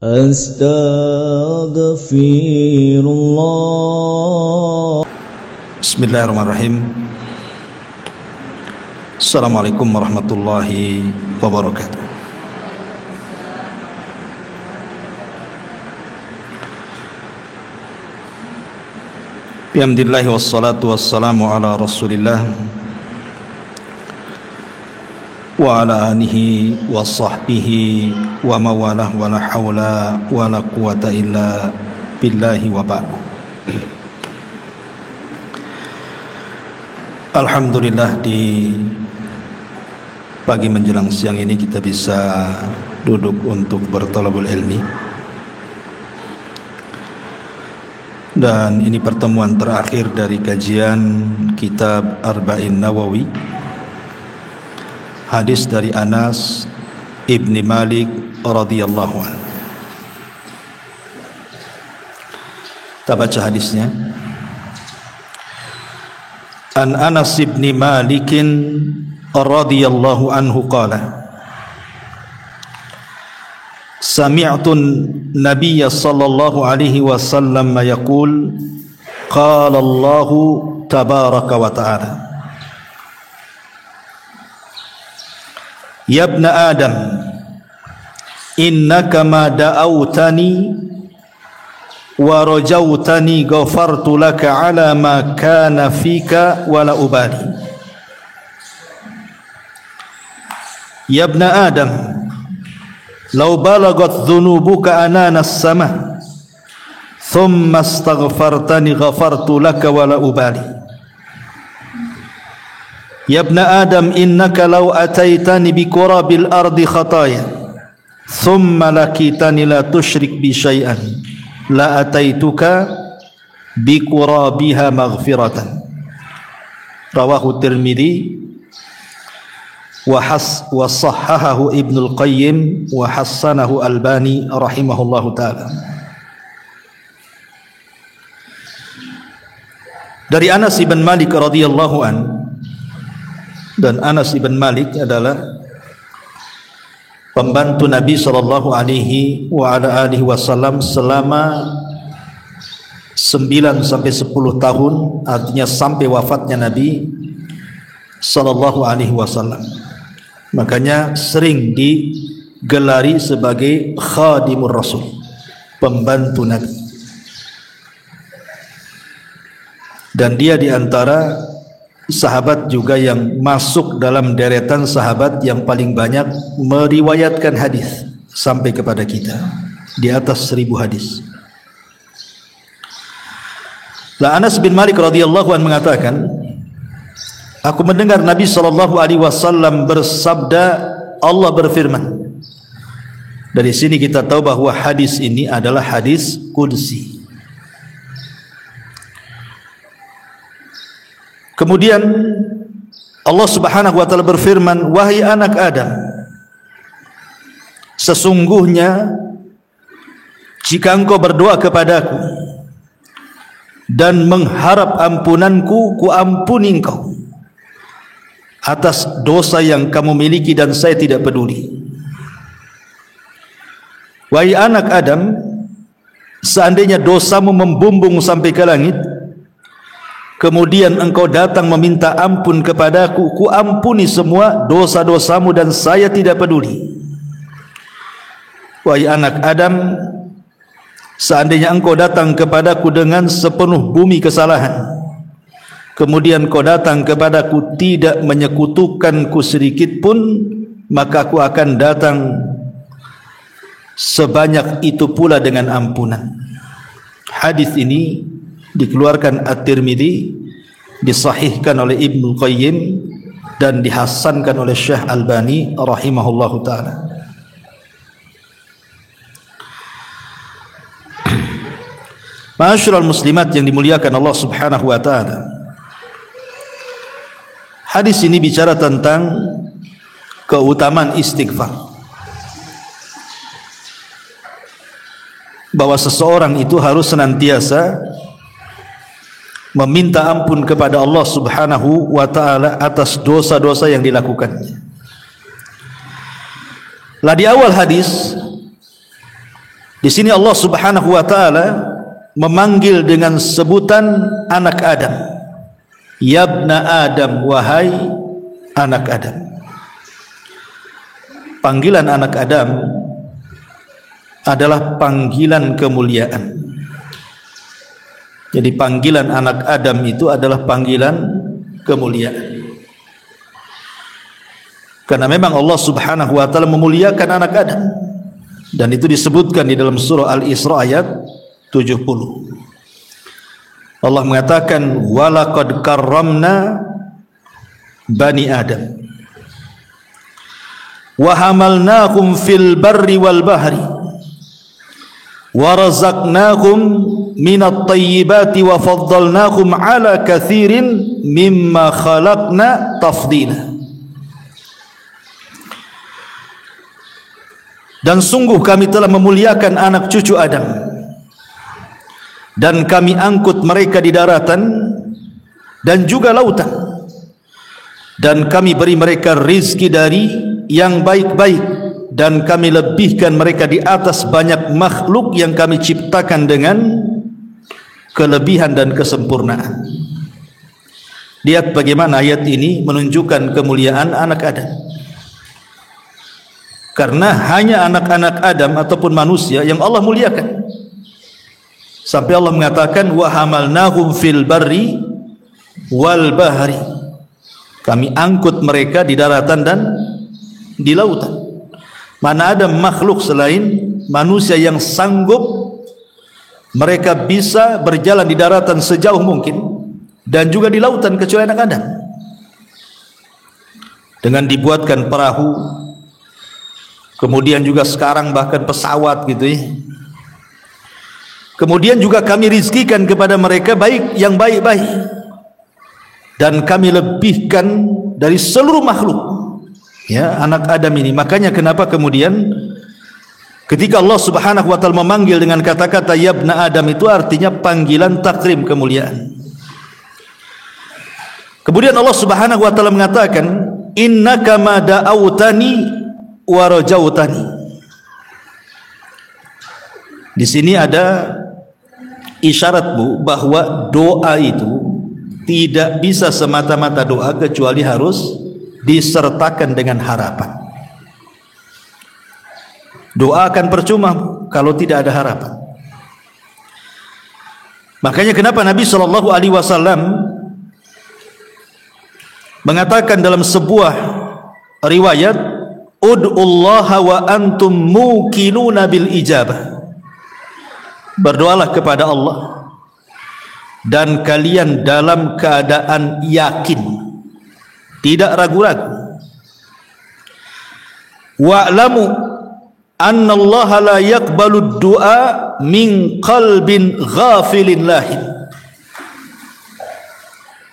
Astaghfirullah. Bismillahirrahmanirrahim. Assalamualaikum warahmatullahi wabarakatuh. Bihamdillahi wassalatu wassalamu ala rasulillah wa ala alihi wa sahbihi wa mawalah wa la hawla wa la quwata illa billahi wa ba'd. Alhamdulillah, di pagi menjelang siang ini kita bisa duduk untuk berthalabul ilmi. Dan ini pertemuan terakhir dari kajian kitab Arba'in Nawawi, hadis dari Anas ibni Malik radhiyallahu anhu. Kita baca hadisnya. An Anas ibni Malik radhiyallahu anhu qala, sami'tu an-nabiy sallallahu alaihi wasallam yaqul, qala Allah tabaraka wa ta'ala, ya ibn Adam, innaka ma da'awtani wa rajawtani ghafartu laka ala ma kana fika wa la ubali. Ya ibn Adam, law balagat dhunubuka anana as-sama thumma astaghfartani ghafartu laka wa la ubali. Ya ibn Adam, innaka law ataitani bi qurabil ardi khataya thumma lakitani la tushrik bi syai'an la ataituka bi qurabiha maghfiratan. Rawahu Tirmidzi wa sahhahahu Ibnul Qayyim wa hassanahu Albani rahimahullahu taala. Dari Anas ibn Malik radhiyallahu an, dan Anas ibn Malik adalah pembantu Nabi sallallahu alaihi wa ala alihi wasallam selama 9 sampai 10 tahun, artinya sampai wafatnya Nabi sallallahu alaihi wasallam. Makanya sering digelari sebagai khadimur Rasul, pembantu Nabi. Dan dia di antara sahabat juga yang masuk dalam deretan sahabat yang paling banyak meriwayatkan hadis sampai kepada kita, di atas 1000 hadis. Anas bin Malik radhiyallahu anhu mengatakan, aku mendengar Nabi sallallahu alaihi wasallam bersabda, Allah berfirman. Dari sini kita tahu bahwa hadis ini adalah hadis qudsi. Kemudian Allah Subhanahu wa taala berfirman, wahai anak Adam, sesungguhnya jika engkau berdoa kepadaku dan mengharap ampunanku, ku ampuni engkau atas dosa yang kamu miliki dan saya tidak peduli. Wahai anak Adam, seandainya dosamu membumbung sampai ke langit, kemudian engkau datang meminta ampun kepadaku, ku ampuni semua dosa-dosamu dan saya tidak peduli. Wahai anak Adam, seandainya engkau datang kepadaku dengan sepenuh bumi kesalahan, kemudian kau datang kepadaku tidak menyekutukanku sedikit pun, maka aku akan datang sebanyak itu pula dengan ampunan. Hadis ini dikeluarkan At-Tirmidzi, disahihkan oleh Ibnul Qayyim dan dihasankan oleh Syekh Albani rahimahullahu taala. Ma'asyiral muslimat yang dimuliakan Allah Subhanahu wa taala, hadis ini bicara tentang keutamaan istighfar, bahwa seseorang itu harus senantiasa meminta ampun kepada Allah Subhanahu wa taala atas dosa-dosa yang dilakukannya. Lah di awal hadis Di sini Allah Subhanahu wa taala memanggil dengan sebutan anak Adam. Yabna Adam, wahai anak Adam. Panggilan anak Adam adalah panggilan kemuliaan. Jadi panggilan anak Adam itu adalah panggilan kemuliaan. Karena memang Allah Subhanahu wa taala memuliakan anak Adam. Dan itu disebutkan di dalam surah Al-Isra ayat 70. Allah mengatakan walaqad karramna bani Adam wa hamalnahum fil barri wal bahri wa razaqnahum minat tayyibati wa faddalnahum ala katsirin mimma khalaqna tafdila. Dan sungguh kami telah memuliakan anak cucu Adam, dan kami angkut mereka di daratan dan juga lautan, dan kami beri mereka rizki dari yang baik-baik, dan kami lebihkan mereka di atas banyak makhluk yang kami ciptakan dengan kelebihan dan kesempurnaan. Lihat bagaimana ayat ini menunjukkan kemuliaan anak Adam. Karena hanya anak-anak Adam ataupun manusia yang Allah muliakan. Sampai Allah mengatakan wa hamalnahum fil barri wal bahri. Kami angkut mereka di daratan dan di lautan. Mana ada makhluk selain manusia yang sanggup mereka bisa berjalan di daratan sejauh mungkin dan juga di lautan kecuali anak Adam. Dengan dibuatkan perahu, kemudian juga sekarang bahkan pesawat gitu ya. Kemudian juga kami rizkikan kepada mereka baik yang baik-baik, dan kami lebihkan dari seluruh makhluk ya anak Adam ini. Makanya kenapa kemudian ketika Allah Subhanahu wa taala memanggil dengan kata-kata yabna Adam, itu artinya panggilan takrim, kemuliaan. Kemudian Allah Subhanahu wa taala mengatakan innaka ma da'autani wa rajautani. Di sini ada isyarat Bu bahwa doa itu tidak bisa semata-mata doa kecuali harus disertakan dengan harapan. Doa akan percuma kalau tidak ada harapan. Makanya kenapa Nabi SAW mengatakan dalam sebuah riwayat, ud'ullaha wa antum muqinuna bil ijabah. Berdoalah kepada Allah dan kalian dalam keadaan yakin, tidak ragu-ragu. Wa'lamu anna Allah la yaqbalu du'a min qalbin ghafilin lahin.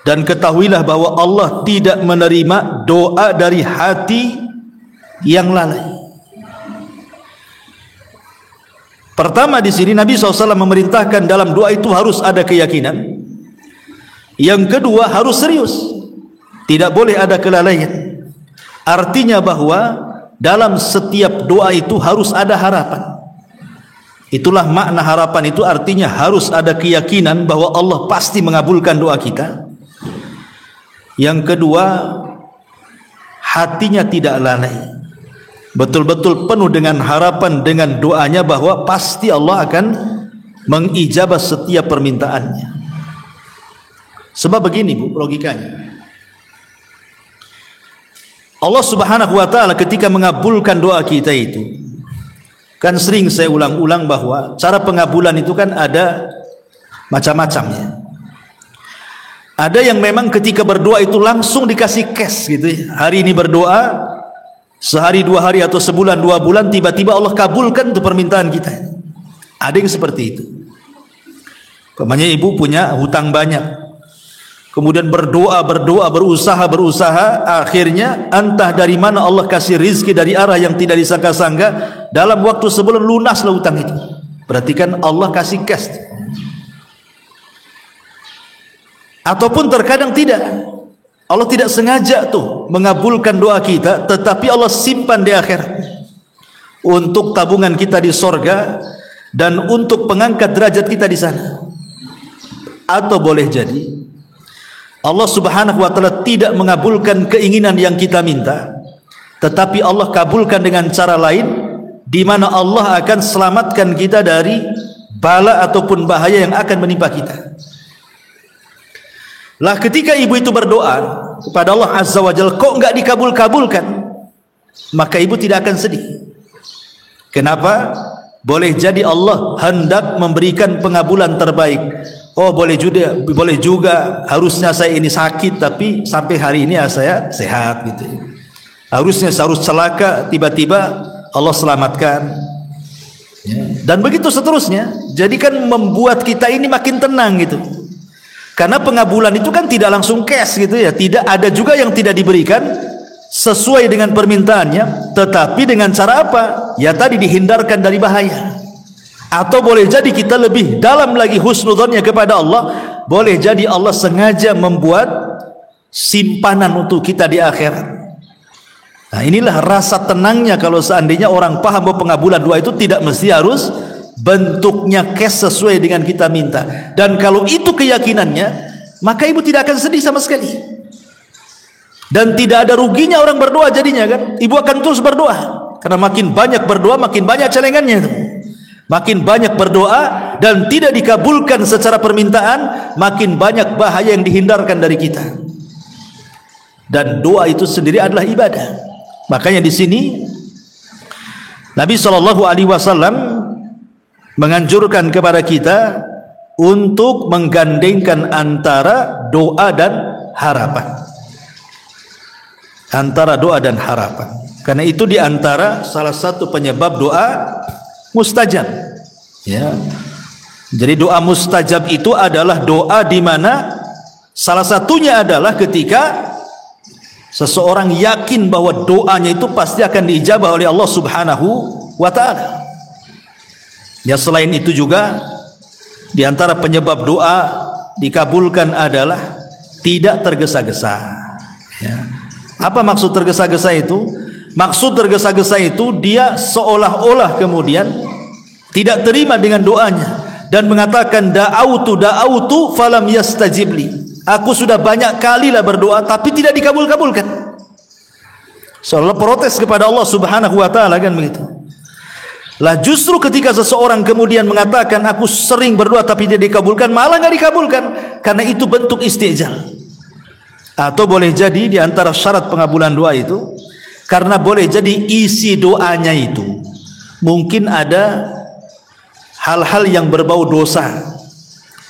Dan ketahuilah bahwa Allah tidak menerima doa dari hati yang lalai. Pertama di sini Nabi SAW memerintahkan dalam doa itu harus ada keyakinan. Yang kedua harus serius, tidak boleh ada kelalaian. Artinya bahwa dalam setiap doa itu harus ada harapan. Itulah makna harapan itu, artinya harus ada keyakinan bahwa Allah pasti mengabulkan doa kita. Yang kedua, hatinya tidak lalai, betul-betul penuh dengan harapan dengan doanya bahwa pasti Allah akan mengijabah setiap permintaannya. Sebab begini Bu, logikanya Allah Subhanahu wa ta'ala ketika mengabulkan doa kita itu, kan sering saya ulang-ulang bahwa cara pengabulan itu kan ada macam-macamnya. Ada yang memang ketika berdoa itu langsung dikasih cash gitu ya. Hari ini berdoa, sehari, 2 hari atau sebulan, 2 bulan, tiba-tiba Allah kabulkan untuk permintaan kita. Ada yang seperti itu. Umpamanya ibu punya hutang banyak, kemudian berdoa, berusaha, akhirnya entah dari mana Allah kasih rizki dari arah yang tidak disangka-sangka, dalam waktu sebulan lunaslah hutang itu. Berarti kan Allah kasih cash. Ataupun terkadang tidak, Allah tidak sengaja tuh mengabulkan doa kita, tetapi Allah simpan di akhirat untuk tabungan kita di sorga. dan untuk pengangkat derajat kita di sana. Atau boleh jadi Allah Subhanahu wa taala tidak mengabulkan keinginan yang kita minta, tetapi Allah kabulkan dengan cara lain, di mana Allah akan selamatkan kita dari bala ataupun bahaya yang akan menimpa kita. Lah ketika ibu itu berdoa kepada Allah Azza wa Jalla, kok enggak dikabul-kabulkan, maka ibu tidak akan sedih. Kenapa? Boleh jadi Allah hendak memberikan pengabulan terbaik. Oh boleh juga harusnya saya ini sakit, tapi sampai hari ini saya sehat gitu. Harusnya saya harus celaka, tiba-tiba Allah selamatkan. Dan begitu seterusnya. Jadi kan membuat kita ini makin tenang gitu. Karena pengabulan itu kan tidak langsung cash gitu ya. Tidak ada juga yang tidak diberikan sesuai dengan permintaannya, tetapi dengan cara apa? Ya tadi dihindarkan dari bahaya. Atau boleh jadi kita lebih dalam lagi husnudzonnya kepada Allah, boleh jadi Allah sengaja membuat simpanan untuk kita di akhirat. Nah inilah rasa tenangnya kalau seandainya orang paham bahwa pengabulan doa itu tidak mesti harus bentuknya cash sesuai dengan kita minta. Dan kalau itu keyakinannya, maka ibu tidak akan sedih sama sekali. Dan tidak ada ruginya orang berdoa jadinya kan. Ibu akan terus berdoa, karena makin banyak berdoa makin banyak celengannya itu. Makin banyak berdoa dan tidak dikabulkan secara permintaan, makin banyak bahaya yang dihindarkan dari kita. Dan doa itu sendiri adalah ibadah. Makanya di sini Nabi SAW menganjurkan kepada kita untuk menggandengkan antara doa dan harapan. Antara doa dan harapan. Karena itu diantara salah satu penyebab doa mustajab. Ya. Jadi doa mustajab itu adalah doa di mana salah satunya adalah ketika seseorang yakin bahwa doanya itu pasti akan diijabah oleh Allah Subhanahu wa taala. Ya selain itu juga di antara penyebab doa dikabulkan adalah tidak tergesa-gesa. Ya. Apa maksud tergesa-gesa itu? Maksud tergesa-gesa itu dia seolah-olah kemudian tidak terima dengan doanya dan mengatakan da'autu falam yastajibli. Aku sudah banyak kali lah berdoa tapi tidak dikabul-kabulkan. Seolah protes kepada Allah Subhanahu wa taala kan begitu. Lah justru ketika seseorang kemudian mengatakan aku sering berdoa tapi tidak dikabulkan, malah enggak dikabulkan, karena itu bentuk istijal. Atau boleh jadi di antara syarat pengabulan doa itu karena boleh jadi isi doanya itu mungkin ada hal-hal yang berbau dosa,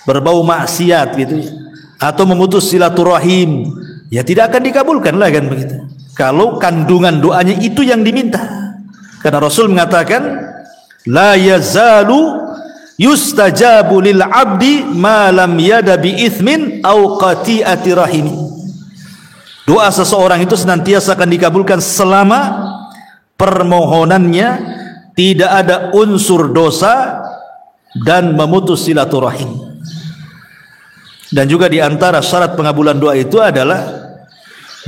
berbau maksiat gitu ya, atau memutus silaturahim, ya tidak akan dikabulkan lah kan begitu. Kalau kandungan doanya itu yang diminta. Karena Rasul mengatakan la yazalu yustajabu lil abdi ma lam yada bi itsmin au qati'ati rahim. Doa seseorang itu senantiasa akan dikabulkan selama permohonannya tidak ada unsur dosa dan memutus silaturahim. Dan juga di antara syarat pengabulan doa itu adalah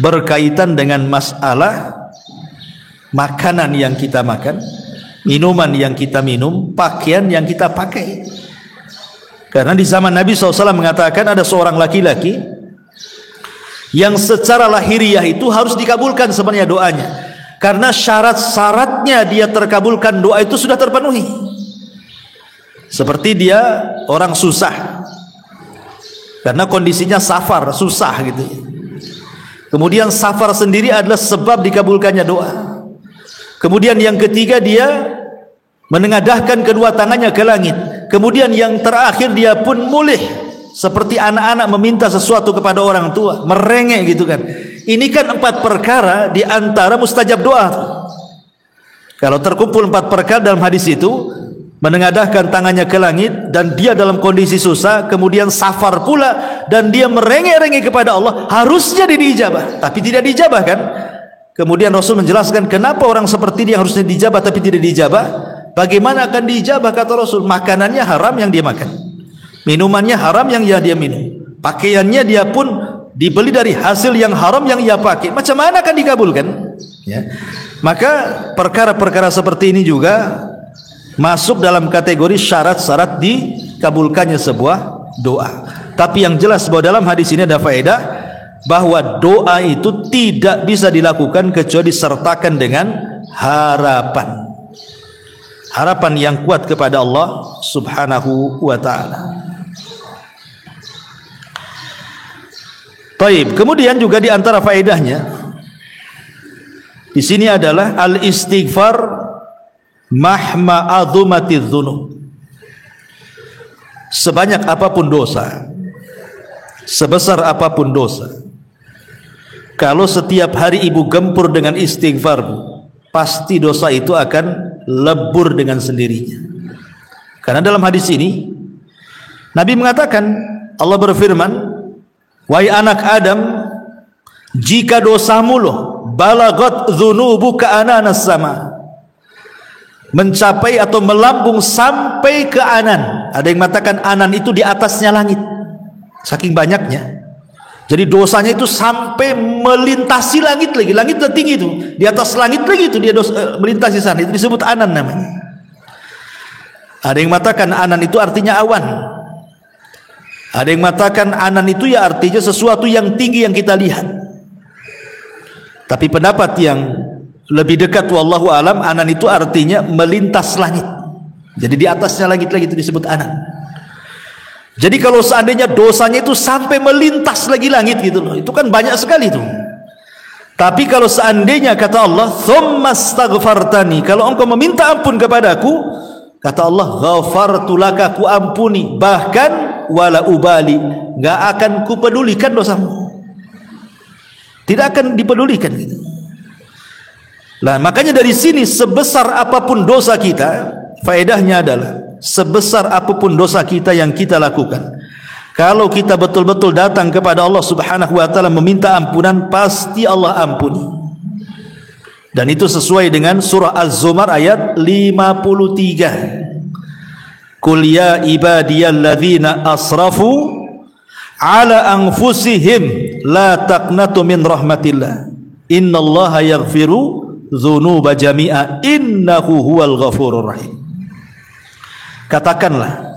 berkaitan dengan masalah makanan yang kita makan, minuman yang kita minum, pakaian yang kita pakai. Karena di zaman Nabi SAW mengatakan ada seorang laki-laki yang secara lahiriah itu harus dikabulkan sebenarnya doanya, karena syarat-syaratnya dia terkabulkan doa itu sudah terpenuhi. Seperti dia orang susah, karena kondisinya safar, susah gitu. Kemudian safar sendiri adalah sebab dikabulkannya doa. Kemudian yang ketiga dia menengadahkan kedua tangannya ke langit. Kemudian yang terakhir dia pun mulih seperti anak-anak meminta sesuatu kepada orang tua, merengek gitu kan. Ini kan 4 perkara di antara mustajab doa. Kalau terkumpul 4 perkara dalam hadis itu, menengadahkan tangannya ke langit dan dia dalam kondisi susah, kemudian safar pula dan dia merengek-rengek kepada Allah, harusnya diijabah, tapi tidak diijabah kan. Kemudian Rasul menjelaskan kenapa orang seperti dia harusnya diijabah tapi tidak diijabah. Bagaimana akan diijabah kata Rasul? Makanannya haram yang dia makan, minumannya haram yang dia minum, pakaiannya dia pun dibeli dari hasil yang haram yang ia pakai. Macam mana akan dikabulkan? Ya. Maka perkara-perkara seperti ini juga masuk dalam kategori syarat-syarat dikabulkannya sebuah doa. Tapi yang jelas bahwa dalam hadis ini ada faedah bahwa doa itu tidak bisa dilakukan kecuali disertakan dengan harapan. Harapan yang kuat kepada Allah Subhanahu wa taala. Baik, kemudian juga di antara faedahnya di sini adalah al-istighfar mahma azumatiz dzunub. Sebanyak apapun dosa, sebesar apapun dosa, kalau setiap hari ibu gempur dengan istighfar, pasti dosa itu akan lebur dengan sendirinya. Karena dalam hadis ini Nabi mengatakan, Allah berfirman, wahai anak Adam, jika dosamu balagat dzunubuka ananas sama, mencapai atau melambung sampai ke anan. Ada yang mengatakan anan itu di atasnya langit, saking banyaknya. Jadi dosanya itu sampai melintasi langit lagi. Langit tertinggi itu, di atas langit lagi itu dia melintasi sana. Itu disebut anan namanya. Ada yang mengatakan anan itu artinya awan. Ada yang mengatakan anan itu ya artinya sesuatu yang tinggi yang kita lihat. Tapi pendapat yang lebih dekat wallahu alam, anan itu artinya melintas langit. Jadi di atasnya langit lagi itu disebut anan. Jadi kalau seandainya dosanya itu sampai melintas lagi langit gitu loh, itu kan banyak sekali tuh. Tapi kalau seandainya kata Allah, "Tsumma astaghfartani," kalau engkau meminta ampun kepadaku, kata Allah, "Ghafartu laka," ku ampuni, bahkan wala ubali, enggak akan kupedulikan dosamu. Tidak akan dipedulikan gitu. Nah, makanya dari sini sebesar apapun dosa kita, faedahnya adalah sebesar apapun dosa kita yang kita lakukan, kalau kita betul-betul datang kepada Allah Subhanahu wa taala meminta ampunan, pasti Allah ampuni. Dan itu sesuai dengan surah Az-Zumar ayat 53. Qul ya ibadiyalladzina asrafu ala anfusihim la taqnatu min rahmatillah innallaha yaghfiru dzunuba jami'a innahu huwal ghafurur rahim. Katakanlah,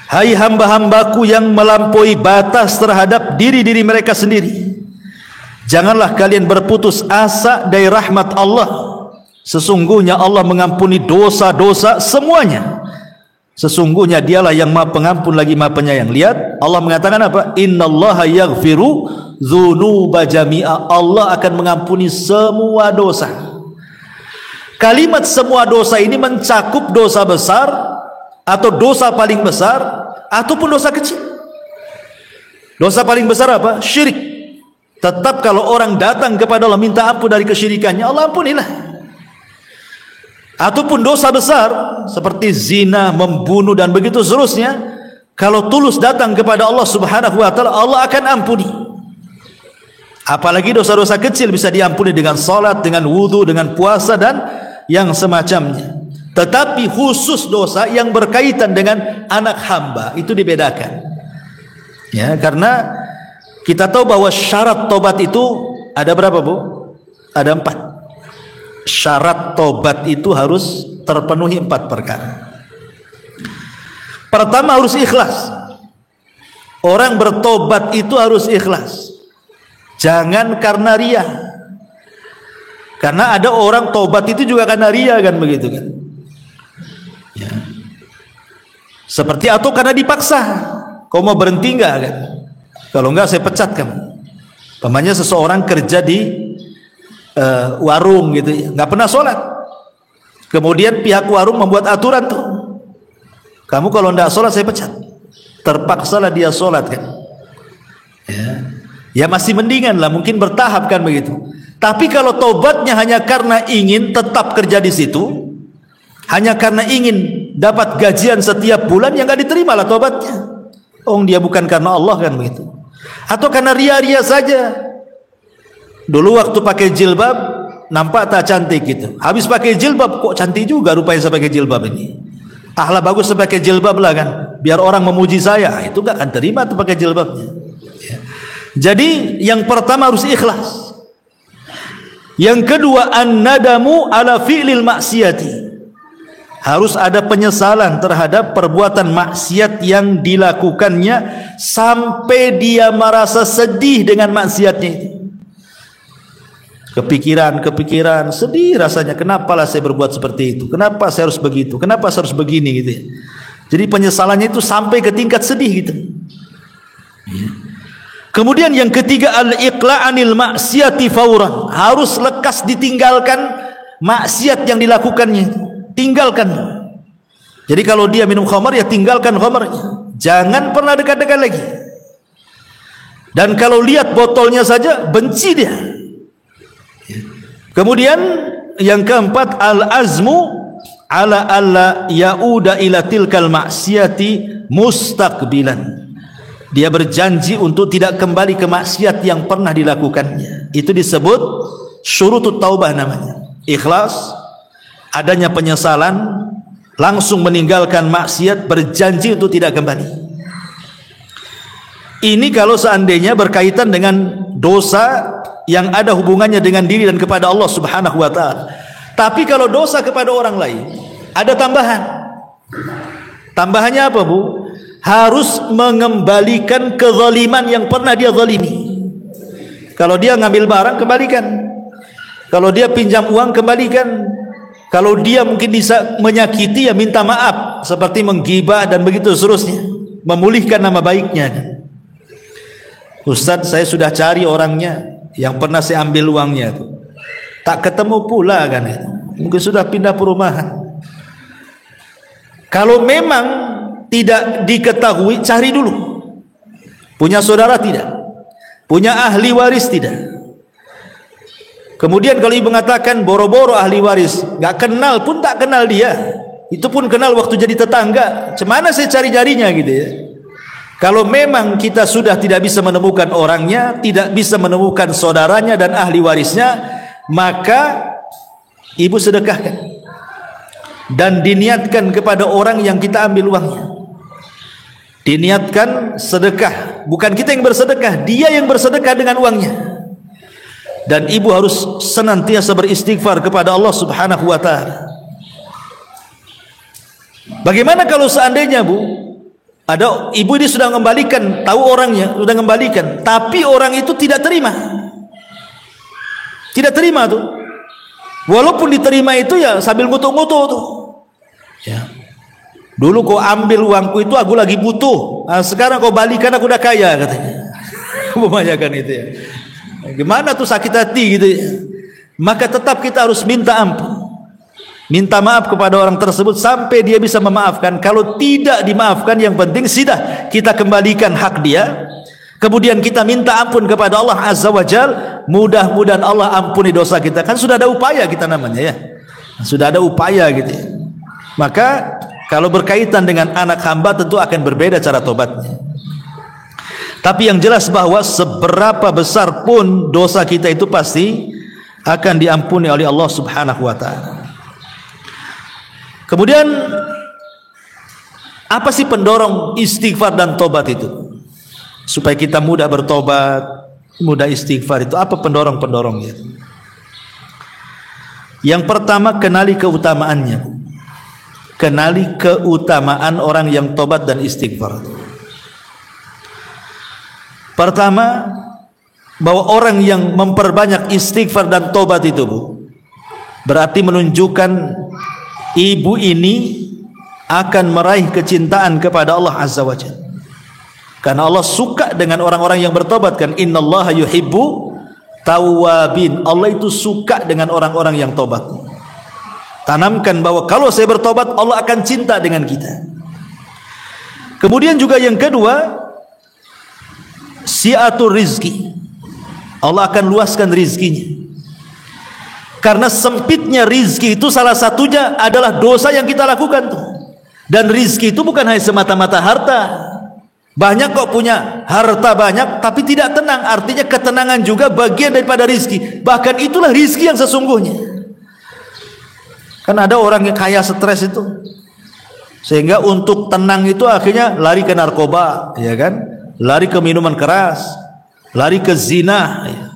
hai hamba-hambaku yang melampaui batas terhadap diri-diri mereka sendiri, janganlah kalian berputus asa dari rahmat Allah. Sesungguhnya Allah mengampuni dosa-dosa semuanya. Sesungguhnya dialah yang maha pengampun lagi maha penyayang. Lihat, Allah mengatakan apa? Innallaha yaghfiru dzunuba jami'a. Allah akan mengampuni semua dosa. Kalimat semua dosa ini mencakup dosa besar atau dosa paling besar ataupun dosa kecil. Dosa paling besar apa? Syirik. Tetap kalau orang datang kepada Allah minta ampun dari kesyirikannya, Allah ampunilah. Ataupun dosa besar seperti zina, membunuh dan begitu seterusnya, kalau tulus datang kepada Allah Subhanahu wa taala, Allah akan ampuni. Apalagi dosa-dosa kecil bisa diampuni dengan salat, dengan wudu, dengan puasa dan yang semacamnya. Tetapi khusus dosa yang berkaitan dengan anak hamba itu dibedakan. Ya, karena kita tahu bahwa syarat tobat itu ada berapa, Bu? Ada 4. Syarat tobat itu harus terpenuhi 4 perkara. Pertama harus ikhlas. Orang bertobat itu harus ikhlas. Jangan karena riya. Karena ada orang tobat itu juga karena riya kan begitu kan. Ya. Seperti atau karena dipaksa. Kau mau berhenti enggak kan? Kalau enggak saya pecat kamu. Pamannya seseorang kerja di warung gitu ya, enggak pernah sholat. Kemudian pihak warung membuat aturan tuh, kamu kalau enggak sholat saya pecat. Terpaksalah dia sholat kan. Ya masih mendingan lah, mungkin bertahap kan begitu. Tapi kalau tobatnya hanya karena ingin tetap kerja di situ, hanya karena ingin dapat gajian setiap bulan, yang nggak diterima lah tobatnya. Dia bukan karena Allah kan begitu. Atau karena ria-ria saja. Dulu waktu pakai jilbab nampak tak cantik gitu. Habis pakai jilbab kok cantik juga rupanya saya pakai jilbab ini. Ahlah bagus saya pakai jilbab lah kan. Biar orang memuji saya. Itu nggak akan terima tuh pakai jilbabnya. Ya. Jadi yang pertama harus ikhlas. Yang kedua an-nadamu ala fi'lil maksiyati. harus ada penyesalan terhadap perbuatan maksiat yang dilakukannya sampai dia merasa sedih dengan maksiatnya itu. Kepikiran, sedih rasanya, kenapalah saya berbuat seperti itu, kenapa saya harus begitu, kenapa saya harus begini gitu ya. Jadi penyesalannya itu sampai ke tingkat sedih gitu. Kemudian yang ketiga, al-iqla'anil maksiati fauran, harus lekas ditinggalkan maksiat yang dilakukannya, tinggalkan. Jadi kalau dia minum khamar, ya tinggalkan khamarnya, jangan pernah dekat-dekat lagi. Dan kalau lihat botolnya saja benci dia. Kemudian yang keempat, al-azmu ala alla yauda ila tilkal maksiati mustaqbilan. Dia berjanji untuk tidak kembali ke maksiat yang pernah dilakukannya. Itu disebut syurutut taubah namanya. Ikhlas, adanya penyesalan, langsung meninggalkan maksiat, berjanji untuk tidak kembali. Ini kalau seandainya berkaitan dengan dosa yang ada hubungannya dengan diri dan kepada Allah Subhanahu wa ta'ala. Tapi kalau dosa kepada orang lain, ada tambahan. Tambahannya apa, Bu? Harus mengembalikan kezaliman yang pernah dia zalimi. Kalau dia ngambil barang, kembalikan. Kalau dia pinjam uang, kembalikan. Kalau dia mungkin bisa menyakiti, ya minta maaf, seperti menggibah dan begitu seterusnya, memulihkan nama baiknya. Ustaz, saya sudah cari orangnya yang pernah saya ambil uangnya itu, tak ketemu pula kan itu. Mungkin sudah pindah perumahan. Kalau memang tidak diketahui, cari dulu. Punya saudara tidak? Punya ahli waris tidak? Kemudian kalau ibu mengatakan boro-boro ahli waris, nggak kenal pun, tak kenal dia, itu pun kenal waktu jadi tetangga, cemana saya cari-carinya gitu ya. Kalau memang kita sudah tidak bisa menemukan orangnya, tidak bisa menemukan saudaranya dan ahli warisnya, maka ibu sedekahkan dan diniatkan kepada orang yang kita ambil uangnya. Diniatkan sedekah, bukan kita yang bersedekah, dia yang bersedekah dengan uangnya. Dan ibu harus senantiasa beristighfar kepada Allah Subhanahu wa ta'ala. Bagaimana kalau seandainya, Bu, ada ibu ini sudah mengembalikan, tahu orangnya, sudah mengembalikan, tapi orang itu tidak terima. Tidak terima tuh. Walaupun diterima itu ya sambil ngutuk-ngutuk tuh. Ya. Dulu kau ambil uangku itu aku lagi butuh. Nah, sekarang kau balikan aku udah kaya katanya. Kebanyakan itu ya. Gimana tuh sakit hati gitu ya. Maka tetap kita harus minta ampun. Minta maaf kepada orang tersebut sampai dia bisa memaafkan. Kalau tidak dimaafkan, yang penting sudah kita kembalikan hak dia. Kemudian kita minta ampun kepada Allah Azza wa Jal. Mudah-mudahan Allah ampuni dosa kita. Kan sudah ada upaya kita namanya ya. Sudah ada upaya gitu ya. Maka kalau berkaitan dengan anak hamba tentu akan berbeda cara tobatnya. Tapi yang jelas bahwa seberapa besar pun dosa kita itu pasti akan diampuni oleh Allah Subhanahu wa ta'ala. Kemudian apa sih pendorong istighfar dan tobat itu? Supaya kita mudah bertobat, mudah istighfar itu apa pendorong-pendorongnya? Yang pertama, kenali keutamaannya. Kenali keutamaan orang yang tobat dan istighfar. Pertama, bahwa orang yang memperbanyak istighfar dan tobat itu, Bu, berarti menunjukkan ibu ini akan meraih kecintaan kepada Allah Azza wa Jalla. Karena Allah suka dengan orang-orang yang bertobat kan. Innallaha yuhibbu tawwabin. Allah itu suka dengan orang-orang yang tobat. Tanamkan bahwa kalau saya bertobat, Allah akan cinta dengan kita. Kemudian juga yang kedua, siatur rizki. Allah akan luaskan rizkinya. Karena sempitnya rizki itu salah satunya adalah dosa yang kita lakukan tuh. Dan rizki itu bukan hanya semata-mata harta. Banyak kok punya harta banyak tapi tidak tenang. Artinya ketenangan juga bagian daripada rizki. Bahkan itulah rizki yang sesungguhnya. Kan ada orang yang kaya stres itu, sehingga untuk tenang itu akhirnya lari ke narkoba, ya kan? Lari ke minuman keras, lari ke zina, ya.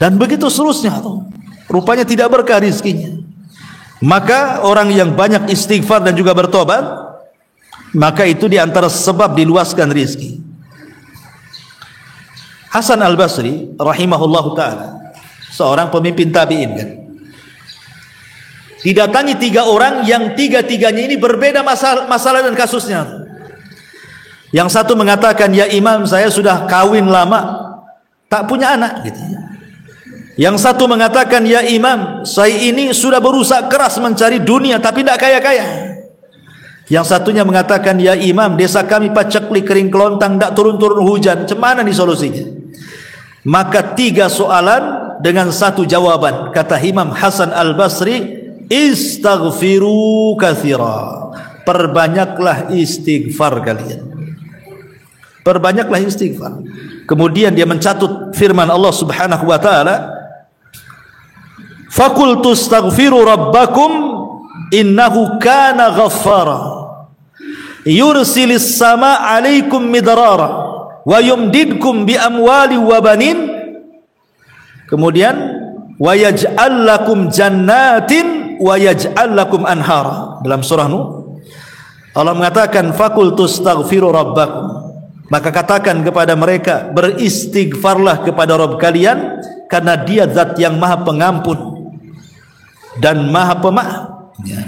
Dan begitu seterusnya tuh. Rupanya tidak berkah rizkinya. Maka orang yang banyak istighfar dan juga bertobat, maka itu diantara sebab diluaskan rizki. Hasan Al-Basri rahimahullahu ta'ala, seorang pemimpin tabi'in kan, didatangi 3 orang yang tiga-tiganya ini berbeda masalah dan kasusnya. Yang satu mengatakan, ya imam, saya sudah kawin lama, tak punya anak gitu. Yang satu mengatakan, ya imam, saya ini sudah berusaha keras mencari dunia tapi tidak kaya-kaya. Yang satunya mengatakan, ya imam, desa kami paceklik, kering kelontang, tidak turun-turun hujan, cemana nih solusinya? Maka 3 soalan dengan 1 jawaban. Kata Imam Hasan Al-Basri, istaghfiru katsira, perbanyaklah istighfar kalian, perbanyaklah istighfar. Kemudian dia mencatut firman Allah Subhanahu wa taala, faqultu astaghfiru rabbakum innahu kana ghaffara yursilis sama alaikum midrara wa yumdidkum bi amwali wa banin. Kemudian wa yaj'al lakum jannatin wa yaj'al lakum anhara. Dalam surah Nuh Allah mengatakan, faqultu astaghfiru rabbakum, maka katakan kepada mereka, beristighfarlah kepada Rabb kalian, karena dia zat yang maha pengampun dan maha pemaaf. Ya.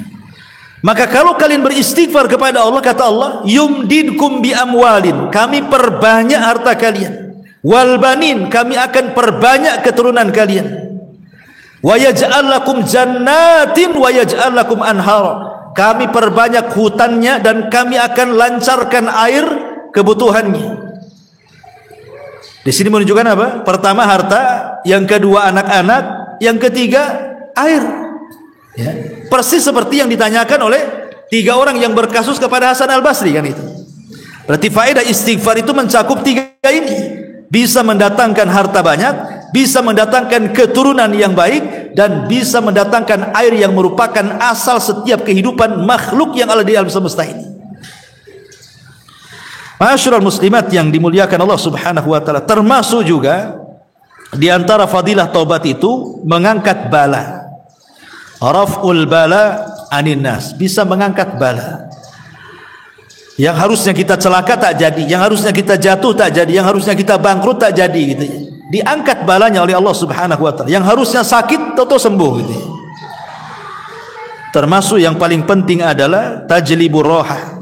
Maka kalau kalian beristighfar kepada Allah, kata Allah, yumdidkum bi amwalin, kami perbanyak harta kalian, wal banin, kami akan perbanyak keturunan kalian, wa yaj'al lakum jannatin wa yaj'al lakum anhara, kami perbanyak hutannya dan kami akan lancarkan air kebutuhannya. Di sini menunjukkan apa? Pertama harta, yang kedua anak-anak, yang ketiga air. Ya. Persis seperti yang ditanyakan oleh 3 orang yang berkasus kepada Hasan Al-Basri kan itu. Berarti faedah istighfar itu mencakup 3 ini. Bisa mendatangkan harta banyak, bisa mendatangkan keturunan yang baik, dan bisa mendatangkan air yang merupakan asal setiap kehidupan makhluk yang ada di alam semesta ini. Ma'asyiral muslimat yang dimuliakan Allah Subhanahu wa taala, termasuk juga di antara fadilah taubat itu mengangkat bala. Raf'ul bala anin nas, bisa mengangkat bala. Yang harusnya kita celaka tak jadi, yang harusnya kita jatuh tak jadi, yang harusnya kita bangkrut tak jadi gitu ya. Diangkat balanya oleh Allah Subhanahu wa taala. Yang harusnya sakit tahu sembuh gitu ya. Termasuk yang paling penting adalah tajlibur roha.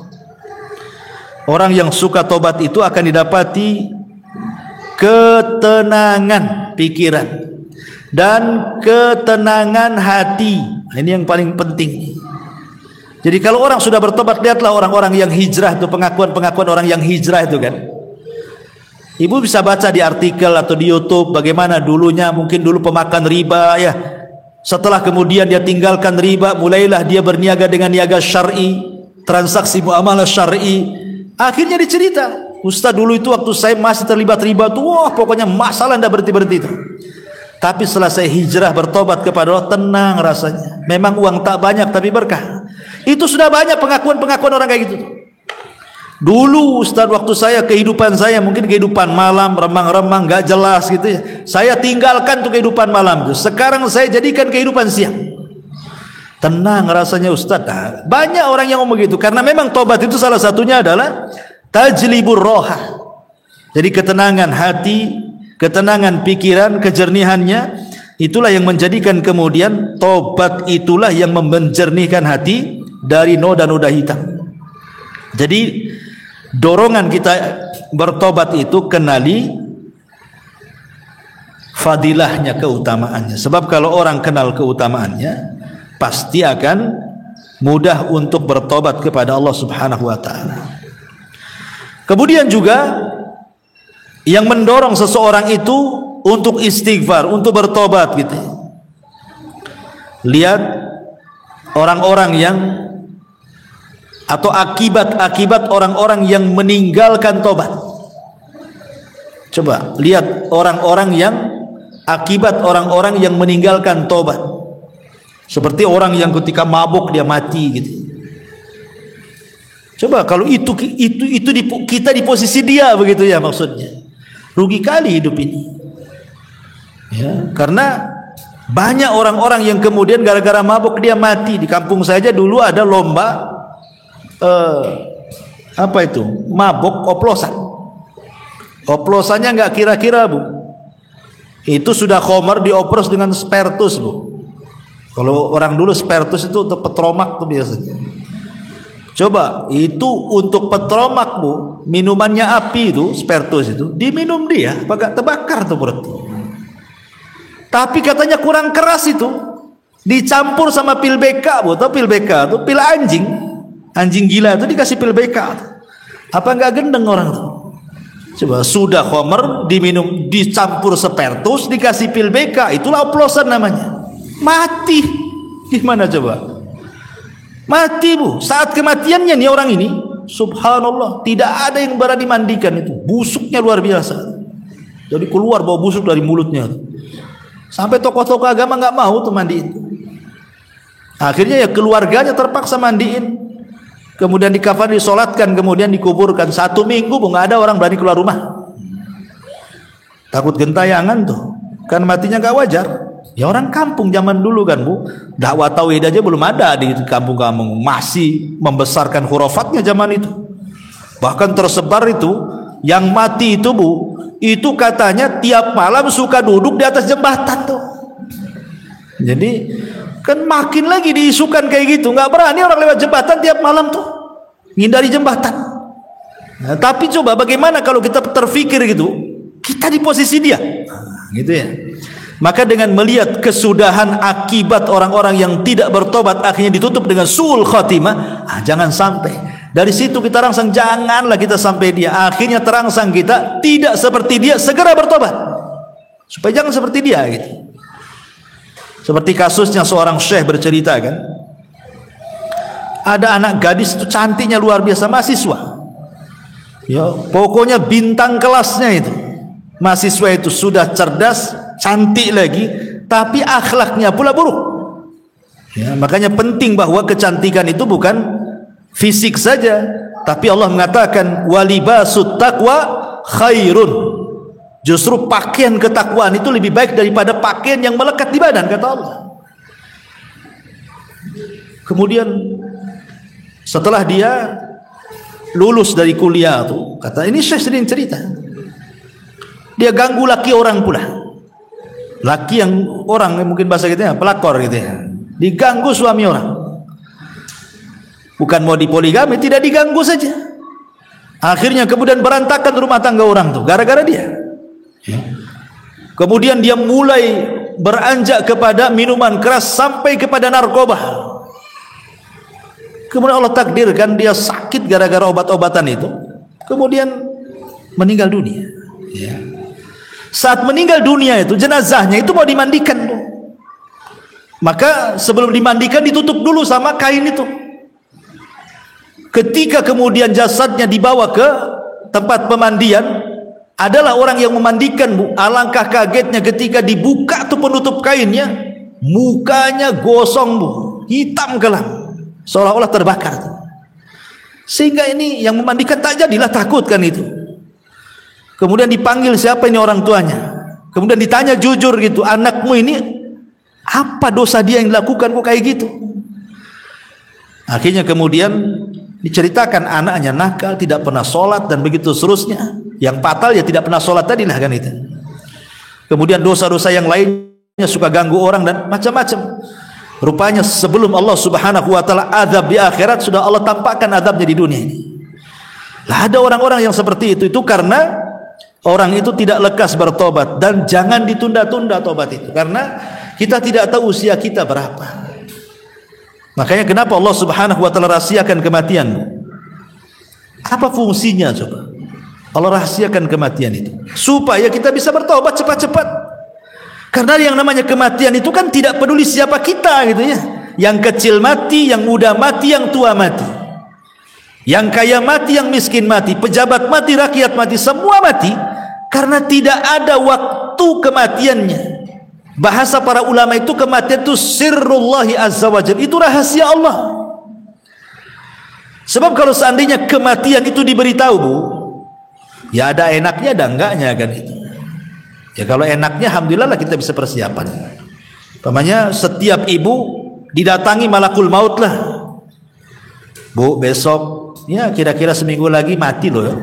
Orang yang suka tobat itu akan didapati ketenangan pikiran dan ketenangan hati. Ini yang paling penting. Jadi kalau orang sudah bertobat, lihatlah orang-orang yang hijrah itu, pengakuan-pengakuan orang yang hijrah itu kan. Ibu bisa baca di artikel atau di YouTube bagaimana dulunya mungkin dulu pemakan riba ya. Setelah kemudian dia tinggalkan riba, mulailah dia berniaga dengan niaga syar'i, transaksi muamalah syar'i. Akhirnya dicerita, Ustaz dulu itu waktu saya masih terlibat riba tuh, wah pokoknya masalah tidak berhenti-berhenti itu. Tapi setelah saya hijrah bertobat kepada Allah, tenang rasanya. Memang uang tak banyak tapi berkah. Itu sudah banyak pengakuan-pengakuan orang kayak gitu. Dulu Ustaz waktu saya, kehidupan saya mungkin kehidupan malam, remang-remang, gak jelas gitu ya. Saya tinggalkan tuh kehidupan malam itu. Sekarang saya jadikan kehidupan siang. Tenang rasanya Ustaz. Nah, banyak orang yang ngomong gitu. Karena memang tobat itu salah satunya adalah tajlibur roha. Jadi ketenangan hati, ketenangan pikiran, kejernihannya, itulah yang menjadikan kemudian tobat itulah yang menjernihkan hati dari noda-noda hitam. Jadi dorongan kita bertobat itu kenali fadilahnya, keutamaannya. Sebab kalau orang kenal keutamaannya, pasti akan mudah untuk bertobat kepada Allah Subhanahu wa taala. Kemudian juga yang mendorong seseorang itu untuk istighfar, untuk bertobat gitu. Lihat orang-orang yang atau akibat orang-orang yang meninggalkan tobat. Coba lihat orang-orang yang akibat orang-orang yang meninggalkan tobat. Seperti orang yang ketika mabuk dia mati gitu. Coba kalau itu kita di posisi dia begitu ya, maksudnya rugi kali hidup ini. Ya, karena Banyak orang-orang yang kemudian gara-gara mabuk dia mati. Di kampung saja dulu ada lomba apa itu? Mabuk oplosan. Oplosannya nggak kira-kira, Bu. Itu sudah khamar dioplos dengan spertus, Bu. Kalau orang dulu spertus itu untuk petromak tuh biasanya. Coba itu untuk petromak, Bu, minumannya api itu, spertus itu diminum dia, agak terbakar tuh perut. Tapi katanya kurang keras itu, dicampur sama pil BK, Bu. Tahu pil BK itu pil anjing, anjing gila itu dikasih pil BK. Apa nggak gendeng orang tuh? Coba sudah khamar diminum, dicampur spertus, dikasih pil BK, itulah oplosan namanya. Mati. Gimana coba? Mati, Bu. Saat kematiannya nih orang ini, subhanallah, tidak ada yang berani mandikan itu. Busuknya luar biasa. Jadi keluar bau busuk dari mulutnya. Sampai tokoh-tokoh agama nggak mau tuh mandiin. Akhirnya ya keluarganya terpaksa mandiin. Kemudian dikafan, disolatkan, kemudian dikuburkan. 1 minggu, Bu, nggak ada orang berani keluar rumah. Takut gentayangan tuh. Kan matinya nggak wajar. Ya orang kampung zaman dulu kan, Bu, dakwah tauhid aja belum ada di kampung-kampung, masih membesarkan khurafatnya zaman itu. Bahkan tersebar itu yang mati itu, Bu, itu katanya tiap malam suka duduk di atas jembatan tuh. Jadi kan makin lagi diisukan kayak gitu, nggak berani orang lewat jembatan tiap malam tuh, ngindari jembatan. Nah, tapi coba bagaimana kalau kita terfikir gitu, kita di posisi dia, gitu ya. Maka dengan melihat kesudahan akibat orang-orang yang tidak bertobat akhirnya ditutup dengan suul khatimah, jangan sampai. Dari situ kita rangsang, janganlah kita sampai dia. Akhirnya terangsang kita tidak seperti dia, segera bertobat. Supaya jangan seperti dia gitu. Seperti kasusnya seorang syekh bercerita kan. Ada anak gadis itu cantiknya luar biasa, mahasiswa. Ya, pokoknya bintang kelasnya itu. Mahasiswa itu sudah cerdas, cantik lagi, tapi akhlaknya pula buruk. Ya, makanya penting bahwa kecantikan itu bukan fisik saja, tapi Allah mengatakan walibasut taqwa khairun. Justru pakaian ketakwaan itu lebih baik daripada pakaian yang melekat di badan, kata Allah. Kemudian setelah dia lulus dari kuliah tuh, kata ini Syekh sering cerita, dia ganggu laki orang pula. Laki yang orang, mungkin bahasa kita pelakor gitu ya, diganggu suami orang. Bukan mau dipoligami, tidak diganggu saja. Akhirnya kemudian berantakan rumah tangga orang tuh gara-gara dia. Kemudian dia mulai beranjak kepada minuman keras sampai kepada narkoba. Kemudian Allah takdirkan dia sakit gara-gara obat-obatan itu. Kemudian meninggal dunia. Ya. Saat meninggal dunia itu, jenazahnya itu mau dimandikan. Maka sebelum dimandikan ditutup dulu sama kain itu. Ketika kemudian jasadnya dibawa ke tempat pemandian, adalah orang yang memandikan, Bu. Alangkah kagetnya ketika dibuka tuh penutup kainnya, mukanya gosong, Bu, hitam kelam, seolah-olah terbakar. Sehingga ini yang memandikan tak jadilah, takut kan itu. Kemudian dipanggil siapa ini orang tuanya. Kemudian ditanya jujur gitu, anakmu ini apa dosa dia yang dilakukan kok kayak gitu? Akhirnya kemudian diceritakan anaknya nakal, tidak pernah sholat dan begitu seterusnya. Yang fatal ya tidak pernah sholat tadi lah kan itu. Kemudian dosa-dosa yang lainnya suka ganggu orang dan macam-macam. Rupanya sebelum Allah Subhanahu wa taala azab di akhirat, sudah Allah tampakkan azabnya di dunia ini. Lah ada orang-orang yang seperti itu karena orang itu tidak lekas bertobat, dan jangan ditunda-tunda tobat itu karena kita tidak tahu usia kita berapa. Makanya kenapa Allah Subhanahu wa taala rahasiakan kematian? Apa fungsinya coba? Allah rahasiakan kematian itu supaya kita bisa bertobat cepat-cepat. Karena yang namanya kematian itu kan tidak peduli siapa kita gitu ya. Yang kecil mati, yang muda mati, yang tua mati. Yang kaya mati, yang miskin mati, pejabat mati, rakyat mati, semua mati karena tidak ada waktu kematiannya. Bahasa para ulama itu kematian itu sirrullahi azza wajalla, itu rahasia Allah. Sebab kalau seandainya kematian itu diberitahu, Bu, ya ada enaknya, ada enggaknya kan itu. Ya kalau enaknya alhamdulillah lah kita bisa persiapan. Umpamanya setiap ibu didatangi malakul maut lah. Bu, besok ya kira-kira seminggu lagi mati loh ya.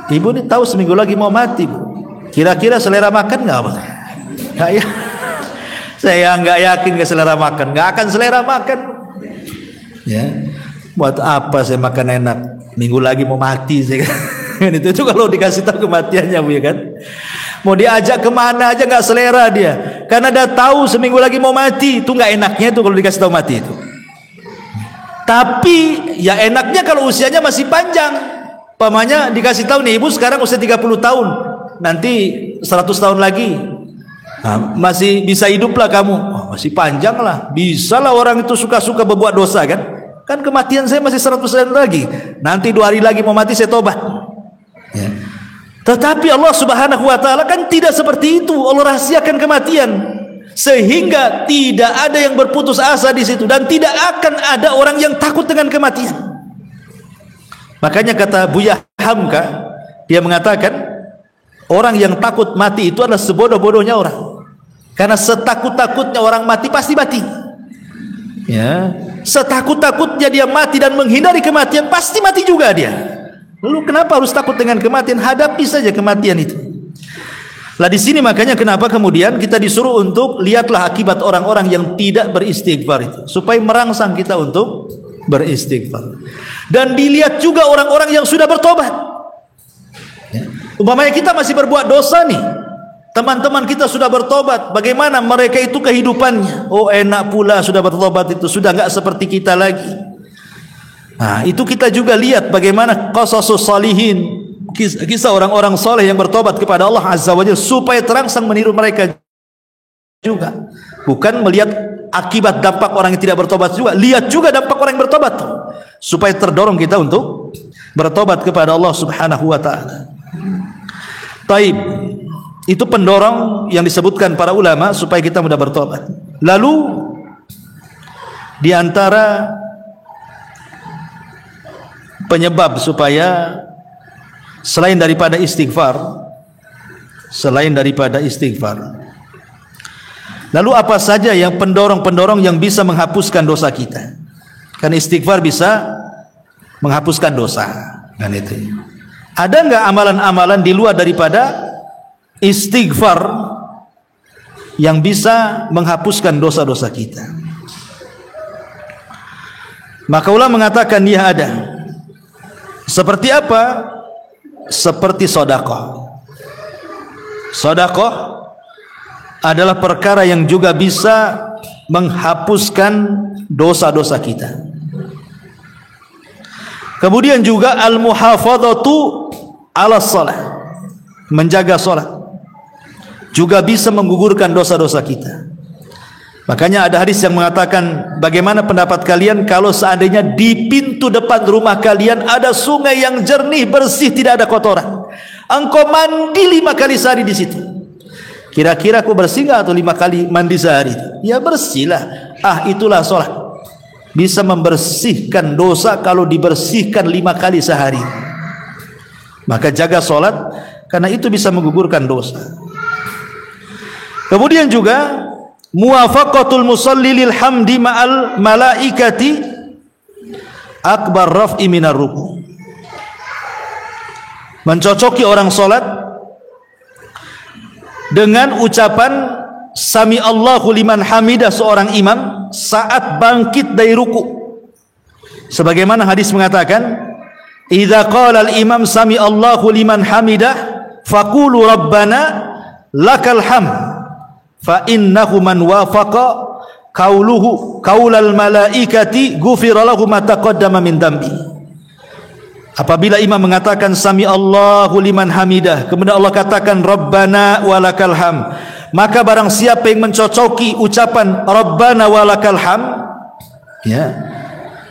Ibu ini tahu seminggu lagi mau mati, Bu. Kira-kira selera makan nggak, Pak? Nggak ya. Saya nggak yakin ke selera makan, nggak akan selera makan. Ya, buat apa saya makan enak? Minggu lagi mau mati saya. Itu kalau dikasih tahu kematiannya, Bu, ya kan? Mau diajak kemana aja nggak selera dia, karena dia tahu seminggu lagi mau mati. Itu nggak enaknya itu kalau dikasih tahu mati itu. Tapi ya enaknya kalau usianya masih panjang. Pamannya dikasih tahu nih, ibu sekarang usia 30 tahun, nanti 100 tahun lagi masih bisa hidup lah kamu. Masih panjang lah, bisa lah orang itu suka-suka berbuat dosa kan. Kan kematian saya masih 100 tahun lagi, nanti 2 hari lagi mau mati saya tobat ya. Tetapi Allah subhanahu wa ta'ala kan tidak seperti itu. Allah rahasiakan kematian sehingga tidak ada yang berputus asa di situ, dan tidak akan ada orang yang takut dengan kematian. Makanya kata Buya Hamka, dia mengatakan orang yang takut mati itu adalah sebodoh-bodohnya orang, karena setakut-takutnya orang mati pasti mati ya. Setakut-takutnya dia mati dan menghindari kematian, pasti mati juga dia. Lalu kenapa harus takut dengan kematian? Hadapi saja kematian itu. Lah di sini makanya kenapa kemudian kita disuruh untuk lihatlah akibat orang-orang yang tidak beristighfar itu, supaya merangsang kita untuk beristighfar. Dan dilihat juga orang-orang yang sudah bertobat ya. Umpamanya kita masih berbuat dosa nih, teman-teman kita sudah bertobat, bagaimana mereka itu kehidupannya? Oh enak pula sudah bertobat itu, sudah nggak seperti kita lagi. Nah itu kita juga lihat bagaimana qasasus salihin, kisah orang-orang soleh yang bertobat kepada Allah Azza wa Jalla, supaya terangsang meniru mereka juga. Bukan melihat akibat dampak orang yang tidak bertobat juga, lihat juga dampak orang yang bertobat, supaya terdorong kita untuk bertobat kepada Allah Subhanahu wa ta'ala. Taib, itu pendorong yang disebutkan para ulama supaya kita mudah bertobat. Lalu di antara penyebab supaya selain daripada istighfar, lalu apa saja yang pendorong-pendorong yang bisa menghapuskan dosa kita? Kan istighfar bisa menghapuskan dosa kan itu. Ada enggak amalan-amalan di luar daripada istighfar yang bisa menghapuskan dosa-dosa kita? Maka ulama mengatakan ya ada. Seperti apa? Seperti sedekah. Sedekah adalah perkara yang juga bisa menghapuskan dosa-dosa kita. Kemudian juga al-muhafadzatu 'ala shalah, menjaga salat juga bisa menggugurkan dosa-dosa kita. Makanya ada hadis yang mengatakan, bagaimana pendapat kalian kalau seandainya di pintu depan rumah kalian ada sungai yang jernih, bersih, tidak ada kotoran. Engkau mandi 5 kali sehari di situ. Kira-kira aku bersih nggak atau 5 kali mandi sehari? Ya bersihlah. Itulah sholat. Bisa membersihkan dosa kalau dibersihkan 5 kali sehari. Maka jaga sholat, karena itu bisa menggugurkan dosa. Kemudian juga muwafaqatul musalli lil hamdi ma'al malaikati akbar raf'i minar ruku. Mencocoki orang salat dengan ucapan sami Allahu liman hamidah seorang imam saat bangkit dari ruku. Sebagaimana hadis mengatakan, idza qala al imam sami Allahu liman hamidah faqulu rabbana lakal hamd fa innahu man wafaqa qauluhu qaulal malaikati ghufira lahu ma taqaddama min dambi. Apabila imam mengatakan sami Allahu liman hamidah, kemudian Allah katakan rabbana walakal ham, maka barang siapa yang mencocoki ucapan rabbana walakal ham ya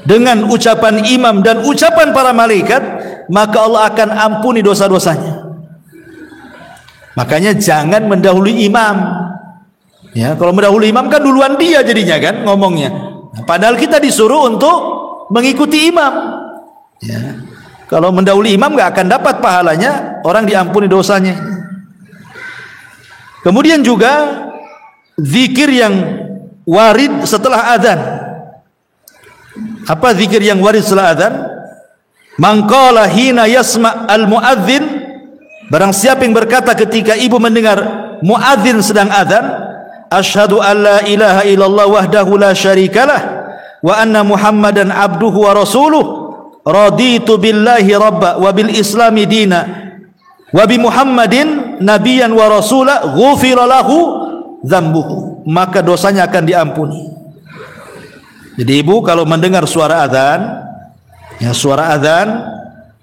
dengan ucapan imam dan ucapan para malaikat, maka Allah akan ampuni dosa-dosanya. Makanya jangan mendahului imam. Ya, kalau mendahului imam kan duluan dia jadinya kan ngomongnya. Padahal kita disuruh untuk mengikuti imam. Ya. Kalau mendahului imam nggak akan dapat pahalanya, orang diampuni dosanya. Kemudian juga zikir yang warid setelah azan. Apa zikir yang warid setelah azan? Man qala hina yasma' al-muadzin, barang siapa yang berkata ketika ibu mendengar muadzin sedang azan, asyhadu an la ilaha illallah wahdahu la syarikalah wa anna muhammadan abduhu wa rasuluh, raditu billahi rabba wa bil islami dina wa bi muhammadin nabiyan wa rasula, ghufira lahu dzambuhu, maka dosanya akan diampuni. Jadi ibu kalau mendengar suara azan, ya suara azan,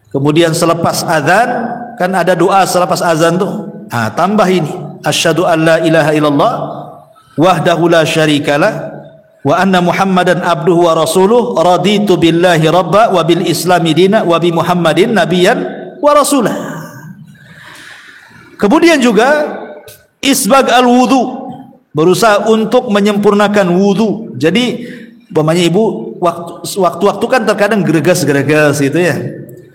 kemudian selepas azan kan ada doa selepas azan tuh. Tambah ini, asyhadu an la ilaha illallah wahdahu la syarikalah wa anna muhammadan abduhu wa rasuluh, raditu billahi rabba wa bil islami dina wa bi muhammadin nabiyan wa rasulah. Kemudian juga isbag al wudu, berusaha untuk menyempurnakan wudu. Jadi umpamanya ibu waktu-waktu kan terkadang greges-greges gitu ya,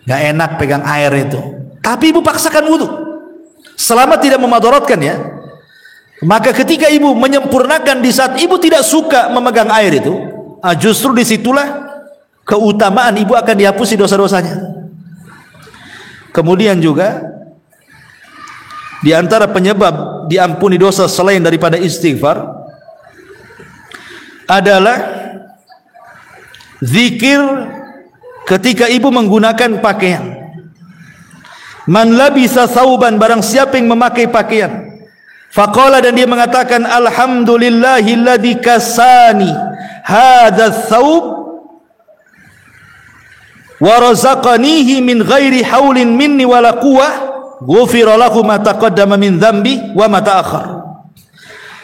nggak enak pegang air itu, tapi ibu paksakan wudu selama tidak memadaratkan ya. Maka ketika ibu menyempurnakan di saat ibu tidak suka memegang air itu, justru disitulah keutamaan ibu akan dihapusi dosa-dosanya. Kemudian juga di antara penyebab diampuni dosa selain daripada istighfar adalah zikir ketika ibu menggunakan pakaian. Man labisa thawban, barang siapa yang memakai pakaian, faqala, dan dia mengatakan alhamdulillahilladzi kasani hadza thawb wa razaqanihi min ghairi haulin minni wala quwwah, ghufira lahu ma taqaddama min dzambi wa ma ta'akhkhar.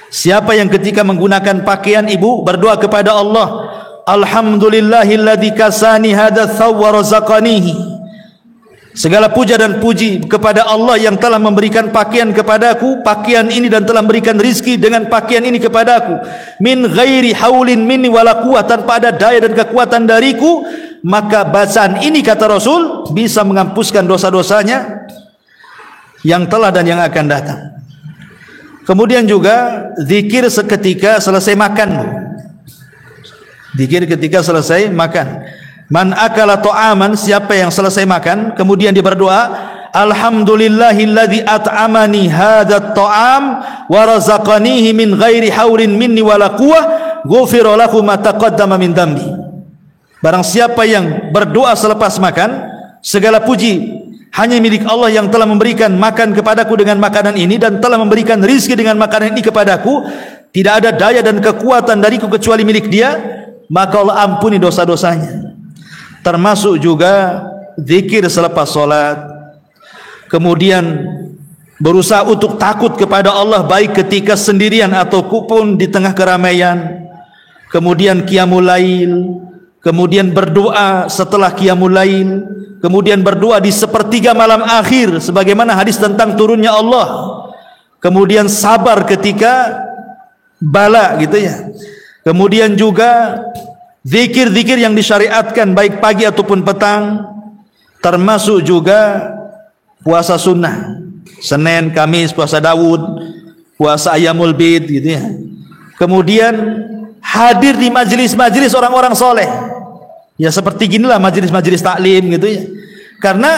Siapa yang ketika menggunakan pakaian ibu berdoa kepada Allah, alhamdulillahilladzi kasani hadza thawb wa razaqanihi, segala puja dan puji kepada Allah yang telah memberikan pakaian kepadaku, pakaian ini, dan telah memberikan rizki dengan pakaian ini kepadaku, min ghairi haulin minni wala quwwah, tanpa ada daya dan kekuatan dariku. Maka bacaan ini, kata Rasul, bisa menghapuskan dosa-dosanya yang telah dan yang akan datang. Kemudian juga zikir seketika selesai makan. Zikir ketika selesai makan. Man akala ta'aman, siapa yang selesai makan kemudian dia berdoa, alhamdulillahilladzi at'amani hadzal ta'am wa razaqanihi min ghairi haulin minni wala quwwah, ghufira lahu ma taqaddama min dzambi. Barang siapa yang berdoa selepas makan, segala puji hanya milik Allah yang telah memberikan makan kepadaku dengan makanan ini dan telah memberikan rizki dengan makanan ini kepadaku, tidak ada daya dan kekuatan dariku kecuali milik Dia, maka Allah ampuni dosa-dosanya. Termasuk juga zikir selepas solat, kemudian berusaha untuk takut kepada Allah baik ketika sendirian ataupun di tengah keramaian, kemudian qiyamul lail, kemudian berdoa setelah qiyamul lail, kemudian berdoa di sepertiga malam akhir sebagaimana hadis tentang turunnya Allah, kemudian sabar ketika bala gitu ya. Kemudian juga zikir-zikir yang disyariatkan baik pagi ataupun petang, termasuk juga puasa sunnah, Senin, Kamis, puasa Daud, puasa Ayyamul Bid gitu ya. Kemudian hadir di majelis-majelis orang-orang soleh, ya seperti ginilah majelis-majelis taklim gitu ya. Karena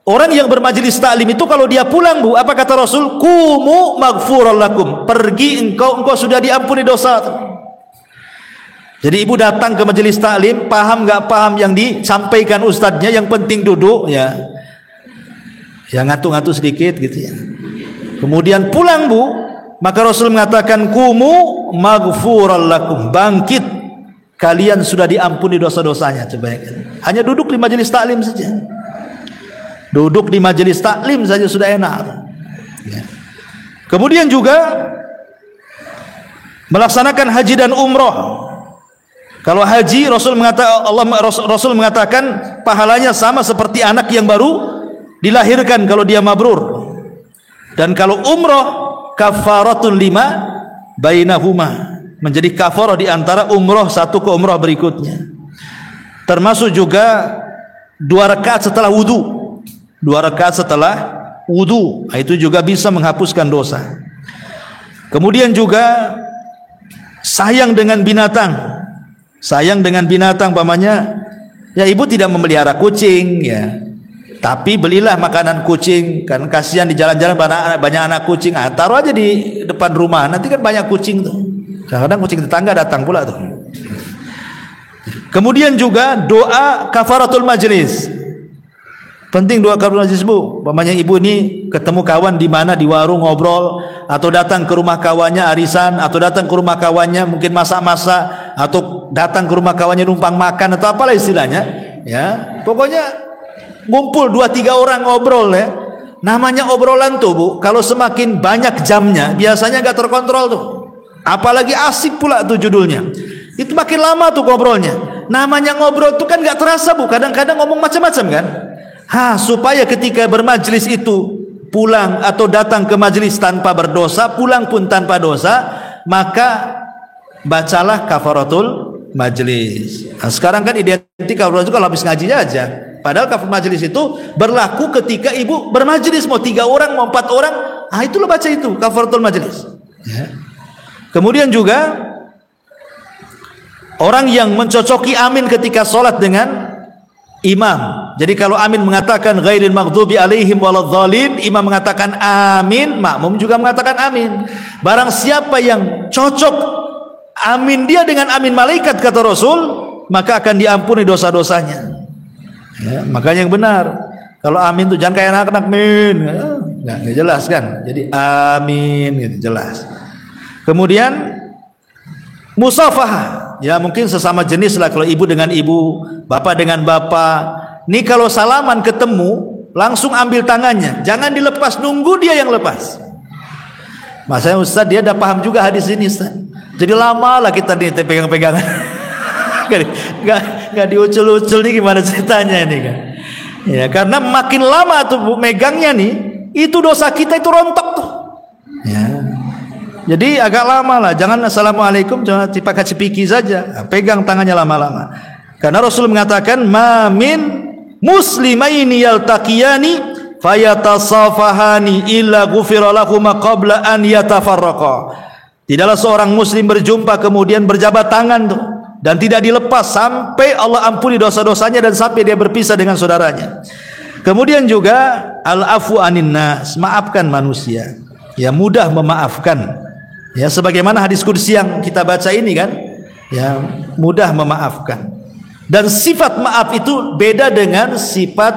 orang yang bermajelis taklim itu kalau dia pulang, Bu, apa kata Rasul? Kumu maghfuran lakum, pergi engkau sudah diampuni dosa. Jadi ibu datang ke majelis taklim, paham nggak paham yang disampaikan ustadznya, yang penting duduk ya ngatur-ngatur sedikit gitu ya. Kemudian pulang, Bu, maka Rasul mengatakan kumu maghfuran lakum, bangkit, kalian sudah diampuni dosa-dosanya. Coba hanya duduk di majelis taklim saja, duduk di majelis taklim saja sudah enak ya. Kemudian juga melaksanakan haji dan umroh. Kalau haji, Rasul mengatakan pahalanya sama seperti anak yang baru dilahirkan kalau dia mabrur. Dan kalau umroh, kafaratun lima bainahuma, menjadi kafarah di antara umroh satu ke umroh berikutnya. Termasuk juga 2 rakaat setelah wudu. 2 rakaat setelah wudu, itu juga bisa menghapuskan dosa. Kemudian juga sayang dengan binatang. Sayang dengan binatang, pamannya ya ibu tidak memelihara kucing ya, tapi belilah makanan kucing, kan kasihan di jalan-jalan banyak anak kucing. Taruh aja di depan rumah, nanti kan banyak kucing tuh. Kadang-kadang kucing tetangga datang pula tuh. Kemudian juga doa kafaratul majlis. Penting doa kafaratul majlis, Bu. Umpamanya ibu ini ketemu kawan di mana, di warung ngobrol, atau datang ke rumah kawannya arisan, atau datang ke rumah kawannya mungkin masak-masak, atau datang ke rumah kawannya numpang makan atau apalah istilahnya, ya. Pokoknya ngumpul 2-3 orang ngobrol ya. Namanya obrolan tuh, Bu, kalau semakin banyak jamnya biasanya gak terkontrol tuh. Apalagi asik pula tuh judulnya. Itu makin lama tuh ngobrolnya. Namanya ngobrol tuh kan gak terasa, Bu. Kadang-kadang ngomong macam-macam kan. Supaya ketika bermajlis itu pulang atau datang ke majlis tanpa berdosa, pulang pun tanpa dosa, maka bacalah kafaratul majlis. Nah, sekarang kan identik kafaratul kalau habis ngaji aja. Padahal kafaratul majlis itu berlaku ketika ibu bermajlis, mau 3 orang, mau 4 orang. Itulah baca itu kafaratul majlis. Ya. Kemudian juga orang yang mencocoki amin ketika sholat dengan imam. Jadi kalau amin mengatakan ghairil maghdubi alaihim waladhdallin, imam mengatakan amin, makmum juga mengatakan amin. Barang siapa yang cocok amin dia dengan amin malaikat kata Rasul, maka akan diampuni dosa-dosanya. Ya, makanya yang benar. Kalau amin itu jangan kayak anak-anak min. Enggak jelas kan? Jadi amin gitu jelas. Kemudian musafahah. Ya mungkin sesama jenis lah, kalau ibu dengan ibu, bapak dengan bapak. Nih kalau salaman ketemu langsung ambil tangannya, jangan dilepas, nunggu dia yang lepas. Masanya Ustaz dia udah paham juga hadis ini Ustaz. Jadi lama lah kita nih pegang-pegangan. Gak diucul-ucul nih, gimana ceritanya ini kan. Ya karena makin lama tuh megangnya nih, itu dosa kita itu rontok tuh. Ya. Jadi agak lama lah, jangan assalamualaikum jangan dipakai cepiki saja, pegang tangannya lama-lama. Karena Rasul mengatakan ma min muslimaini yaltaqiyani fayatasafahani illa ghufira lahum qabla an yatafarraqa. Tidaklah seorang muslim berjumpa kemudian berjabat tangan tuh dan tidak dilepas sampai Allah ampuni dosa-dosanya dan sampai dia berpisah dengan saudaranya. Kemudian juga al-afu anin nas, maafkan manusia. Ya mudah memaafkan. Ya sebagaimana hadis qudsi yang kita baca ini kan, ya mudah memaafkan. Dan sifat maaf itu beda dengan sifat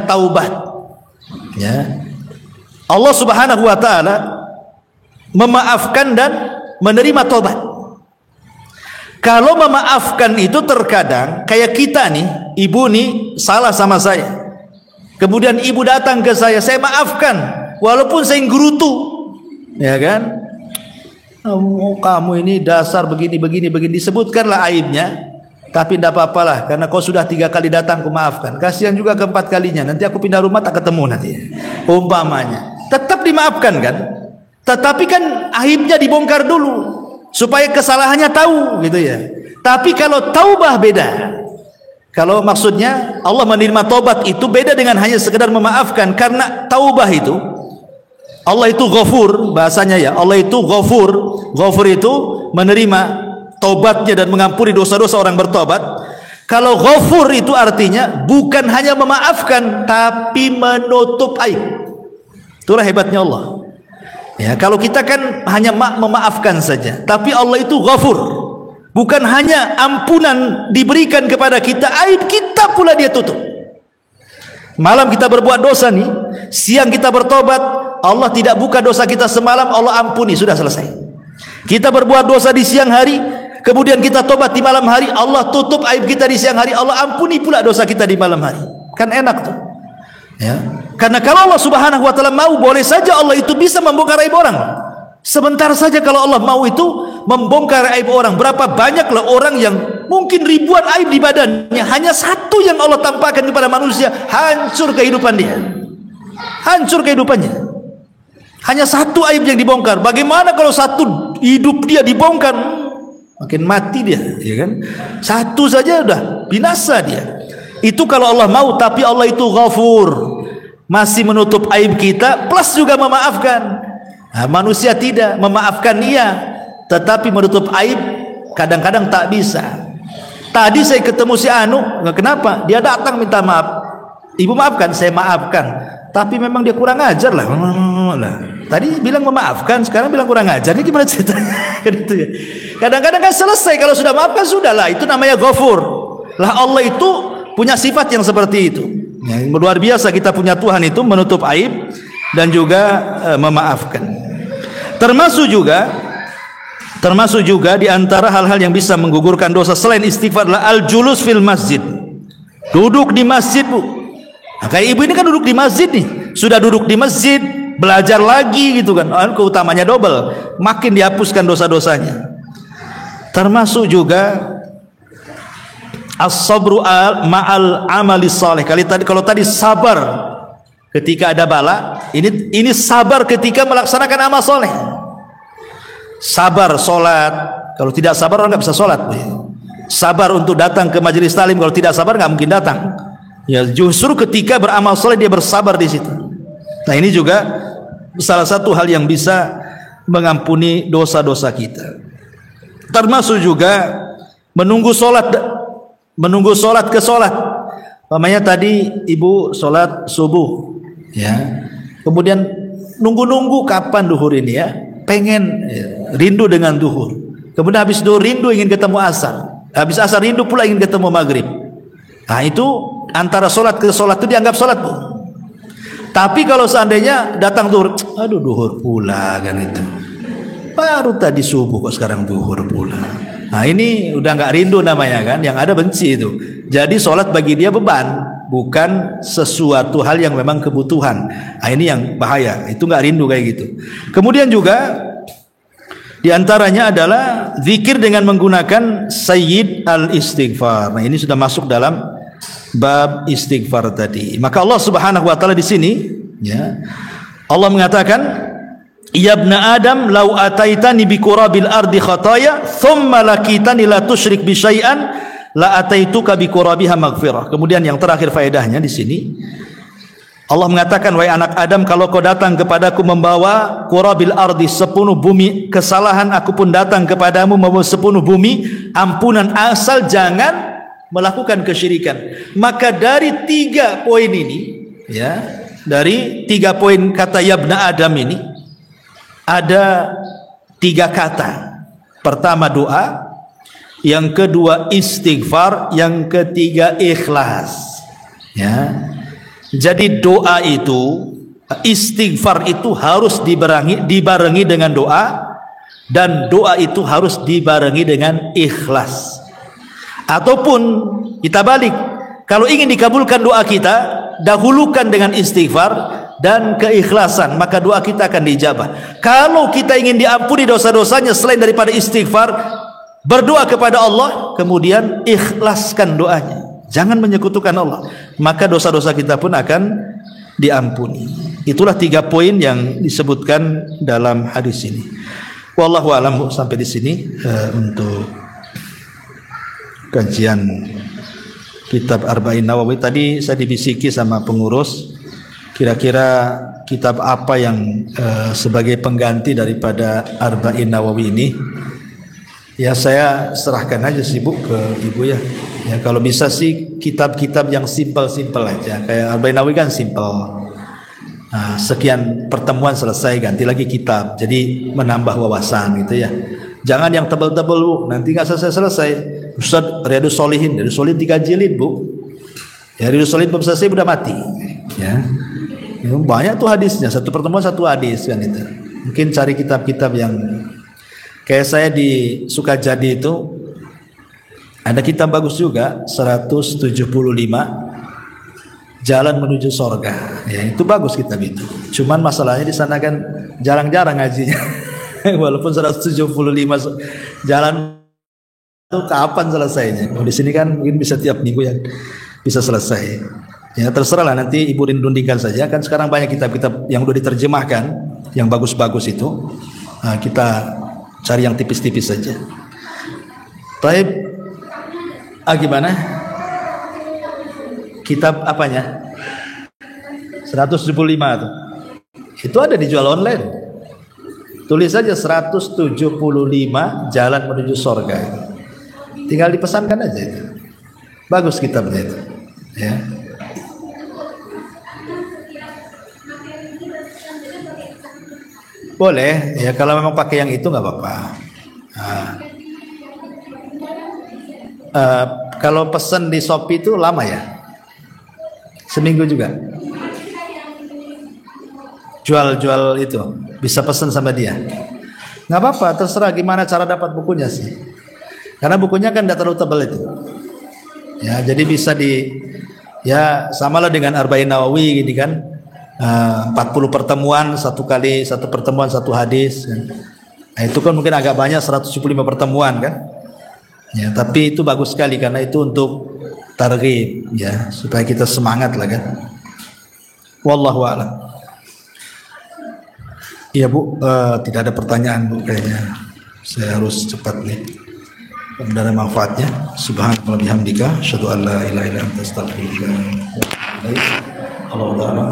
taubat. Ya. Allah Subhanahu wa taala memaafkan dan menerima taubat. Kalau memaafkan itu terkadang kayak kita nih, ibu nih salah sama saya. Kemudian ibu datang ke saya maafkan walaupun saya gerutu. Ya kan? Oh, kamu ini dasar begini disebutkanlah aibnya, tapi tidak apa-apalah karena kau sudah 3 kali datang aku maafkan. Kasihan juga ke-4 kalinya, nanti aku pindah rumah tak ketemu nanti. Umpamanya tetap dimaafkan kan, tetapi kan aibnya dibongkar dulu supaya kesalahannya tahu gitu ya. Tapi kalau taubah beda. Kalau maksudnya Allah menerima taubat itu beda dengan hanya sekedar memaafkan, karena taubah itu Allah itu ghafur bahasanya ya. Allah itu ghafur. Ghafur itu menerima taubatnya dan mengampuni dosa-dosa orang bertobat. Kalau ghafur itu artinya bukan hanya memaafkan tapi menutup aib. Itulah hebatnya Allah. Ya, kalau kita kan hanya memaafkan saja, tapi Allah itu ghafur. Bukan hanya ampunan diberikan kepada kita, aib kita pula dia tutup. Malam kita berbuat dosa nih, siang kita bertobat, Allah tidak buka dosa kita semalam, Allah ampuni, sudah selesai. Kita berbuat dosa di siang hari, kemudian kita tobat di malam hari, Allah tutup aib kita di siang hari, Allah ampuni pula dosa kita di malam hari. Kan enak tuh. Ya. Karena kalau Allah Subhanahu wa taala mau, boleh saja Allah itu bisa membongkar aib orang. Sebentar saja kalau Allah mau itu membongkar aib orang. Berapa banyaklah orang yang mungkin ribuan aib di badannya, hanya satu yang Allah tampakkan kepada manusia, hancur kehidupan dia. Hancur kehidupannya. Hanya satu aib yang dibongkar. Bagaimana kalau satu hidup dia dibongkar? Makin mati dia, ya kan? Satu saja udah binasa dia. Itu kalau Allah mau, tapi Allah itu ghafur, masih menutup aib kita plus juga memaafkan. Nah, manusia tidak, memaafkan iya, tetapi menutup aib kadang-kadang tak bisa. Tadi saya ketemu si Anu, kenapa? Dia datang minta maaf. Ibu maafkan, saya maafkan. Tapi memang dia kurang ajar lah. Tadi bilang memaafkan, sekarang bilang kurang ajar. Ini gimana ceritanya? Kadang-kadang kan selesai, kalau sudah maafkan sudahlah. Itu namanya ghafur. Lah Allah itu punya sifat yang seperti itu. Yang luar biasa kita punya Tuhan itu menutup aib dan juga memaafkan. Termasuk juga di antara hal-hal yang bisa menggugurkan dosa selain istighfar adalah al-julus fil masjid. Duduk di masjid, Bu. Nah, kayak ibu ini kan duduk di masjid nih. Sudah duduk di masjid, belajar lagi gitu kan. Keutamanya double, makin dihapuskan dosa-dosanya. Termasuk juga as-sabru ma'al amali saleh. Kalau tadi sabar ketika ada bala, ini sabar ketika melaksanakan amal soleh. Sabar sholat, kalau tidak sabar orang nggak bisa sholat. Sabar untuk datang ke majelis talim, kalau tidak sabar nggak mungkin datang. Ya, justru ketika beramal soleh dia bersabar di situ. Nah, ini juga salah satu hal yang bisa mengampuni dosa-dosa kita. Termasuk juga menunggu sholat ke sholat. Namanya tadi ibu sholat subuh, ya. Kemudian nunggu kapan duhur ini ya. Pengen rindu dengan duhur. Kemudian habis duhur rindu ingin ketemu asar. Habis asar rindu pula ingin ketemu maghrib. Nah, itu antara sholat ke sholat itu dianggap sholat, Bu. Tapi kalau seandainya datang duhur, aduh duhur pula kan itu. Baru tadi subuh kok sekarang duhur pula. Nah, ini udah nggak rindu namanya kan, yang ada benci itu. Jadi sholat bagi dia beban, bukan sesuatu hal yang memang kebutuhan. Nah, ini yang bahaya, itu nggak rindu kayak gitu. Kemudian juga diantaranya adalah zikir dengan menggunakan sayyid al-istighfar. Nah, ini sudah masuk dalam bab istighfar tadi. Maka Allah Subhanahu wa taala di sini, ya, Allah mengatakan, ya ibna Adam lau ataitani bi qurabil ardi khataya thumma lakitani la tusyrik bi syai'an la ataituka bi qurabiha maghfirah. Kemudian yang terakhir faedahnya di sini Allah mengatakan, wahai anak Adam, kalau kau datang kepadaku membawa qurabil ardi, sepenuh bumi kesalahan, aku pun datang kepadamu membawa sepenuh bumi ampunan, asal jangan melakukan kesyirikan. Maka dari 3 poin ini, ya, dari 3 poin kata ya ibna Adam ini ada 3 kata. Pertama doa, yang kedua istighfar, yang ketiga ikhlas. Ya. Jadi doa itu, istighfar itu harus dibarengi dengan doa, dan doa itu harus dibarengi dengan ikhlas. Ataupun kita balik, kalau ingin dikabulkan doa kita, dahulukan dengan istighfar dan keikhlasan, maka doa kita akan dijabah. Kalau kita ingin diampuni dosa-dosanya selain daripada istighfar, berdoa kepada Allah, kemudian ikhlaskan doanya, jangan menyekutukan Allah, maka dosa-dosa kita pun akan diampuni. Itulah 3 poin yang disebutkan dalam hadis ini. Wallahu a'lam. Sampai di sini untuk kajian kitab Arba'in Nawawi. Tadi saya dibisiki sama pengurus, kira-kira kitab apa yang sebagai pengganti daripada Arba'in Nawawi ini. Ya, saya serahkan aja sih, Bu, ke Ibu ya. Ya, kalau bisa sih kitab-kitab yang simpel-simpel aja. Kayak Arba'in Nawawi kan simpel. Nah, sekian pertemuan selesai, ganti lagi kitab. Jadi menambah wawasan gitu ya. Jangan yang tebal-tebal, Bu, nanti nggak selesai. Ustaz, Riyadhus Shalihin 3 jilid, Bu. Ya, Riyadhus Shalihin belum selesai udah mati. Ya. Banyak tuh hadisnya, satu pertemuan 1 hadis kan itu. Mungkin cari kitab-kitab yang kayak saya di Sukajadi itu ada kitab bagus juga, 175 Jalan Menuju Sorga. Ya, itu bagus kitab itu. Cuman masalahnya di sana kan jarang-jarang ngajinya. Walaupun 175 jalan itu kapan selesainya? Kalau di sini kan mungkin bisa tiap minggu yang bisa selesai. Ya, terserahlah, nanti Ibu rundingkan saja. Kan sekarang banyak kitab-kitab yang udah diterjemahkan, yang bagus-bagus itu. Nah, kita cari yang tipis-tipis saja. Taib, gimana? Kitab apanya? 175 tuh. Itu ada dijual online. Tulis saja 175 jalan menuju surga. Tinggal dipesankan aja itu. Bagus kitabnya itu. Ya. Boleh, ya kalau memang pakai yang itu nggak apa-apa. Kalau pesan di Shopee itu lama ya? Seminggu juga? Jual itu, bisa pesan sama dia? Nggak apa-apa, terserah gimana cara dapat bukunya sih. Karena bukunya kan tidak terlalu tebal itu. Ya, jadi bisa ya samalah dengan Arba'in Nawawi gini kan. 40 pertemuan, satu pertemuan satu hadis kan. Nah, itu kan mungkin agak banyak 175 pertemuan kan. Ya, tapi itu bagus sekali karena itu untuk targhib ya, supaya kita semangat lah kan. Wallahu a'lam. Iya Bu, tidak ada pertanyaan Bu kayaknya. Saya harus cepat nih. Mudah-mudahan manfaatnya. Subhanallah bihamdika, asyhadu an la ilaha illa anta astaghfiruka wa atubu ilaik. Allahu a'lam.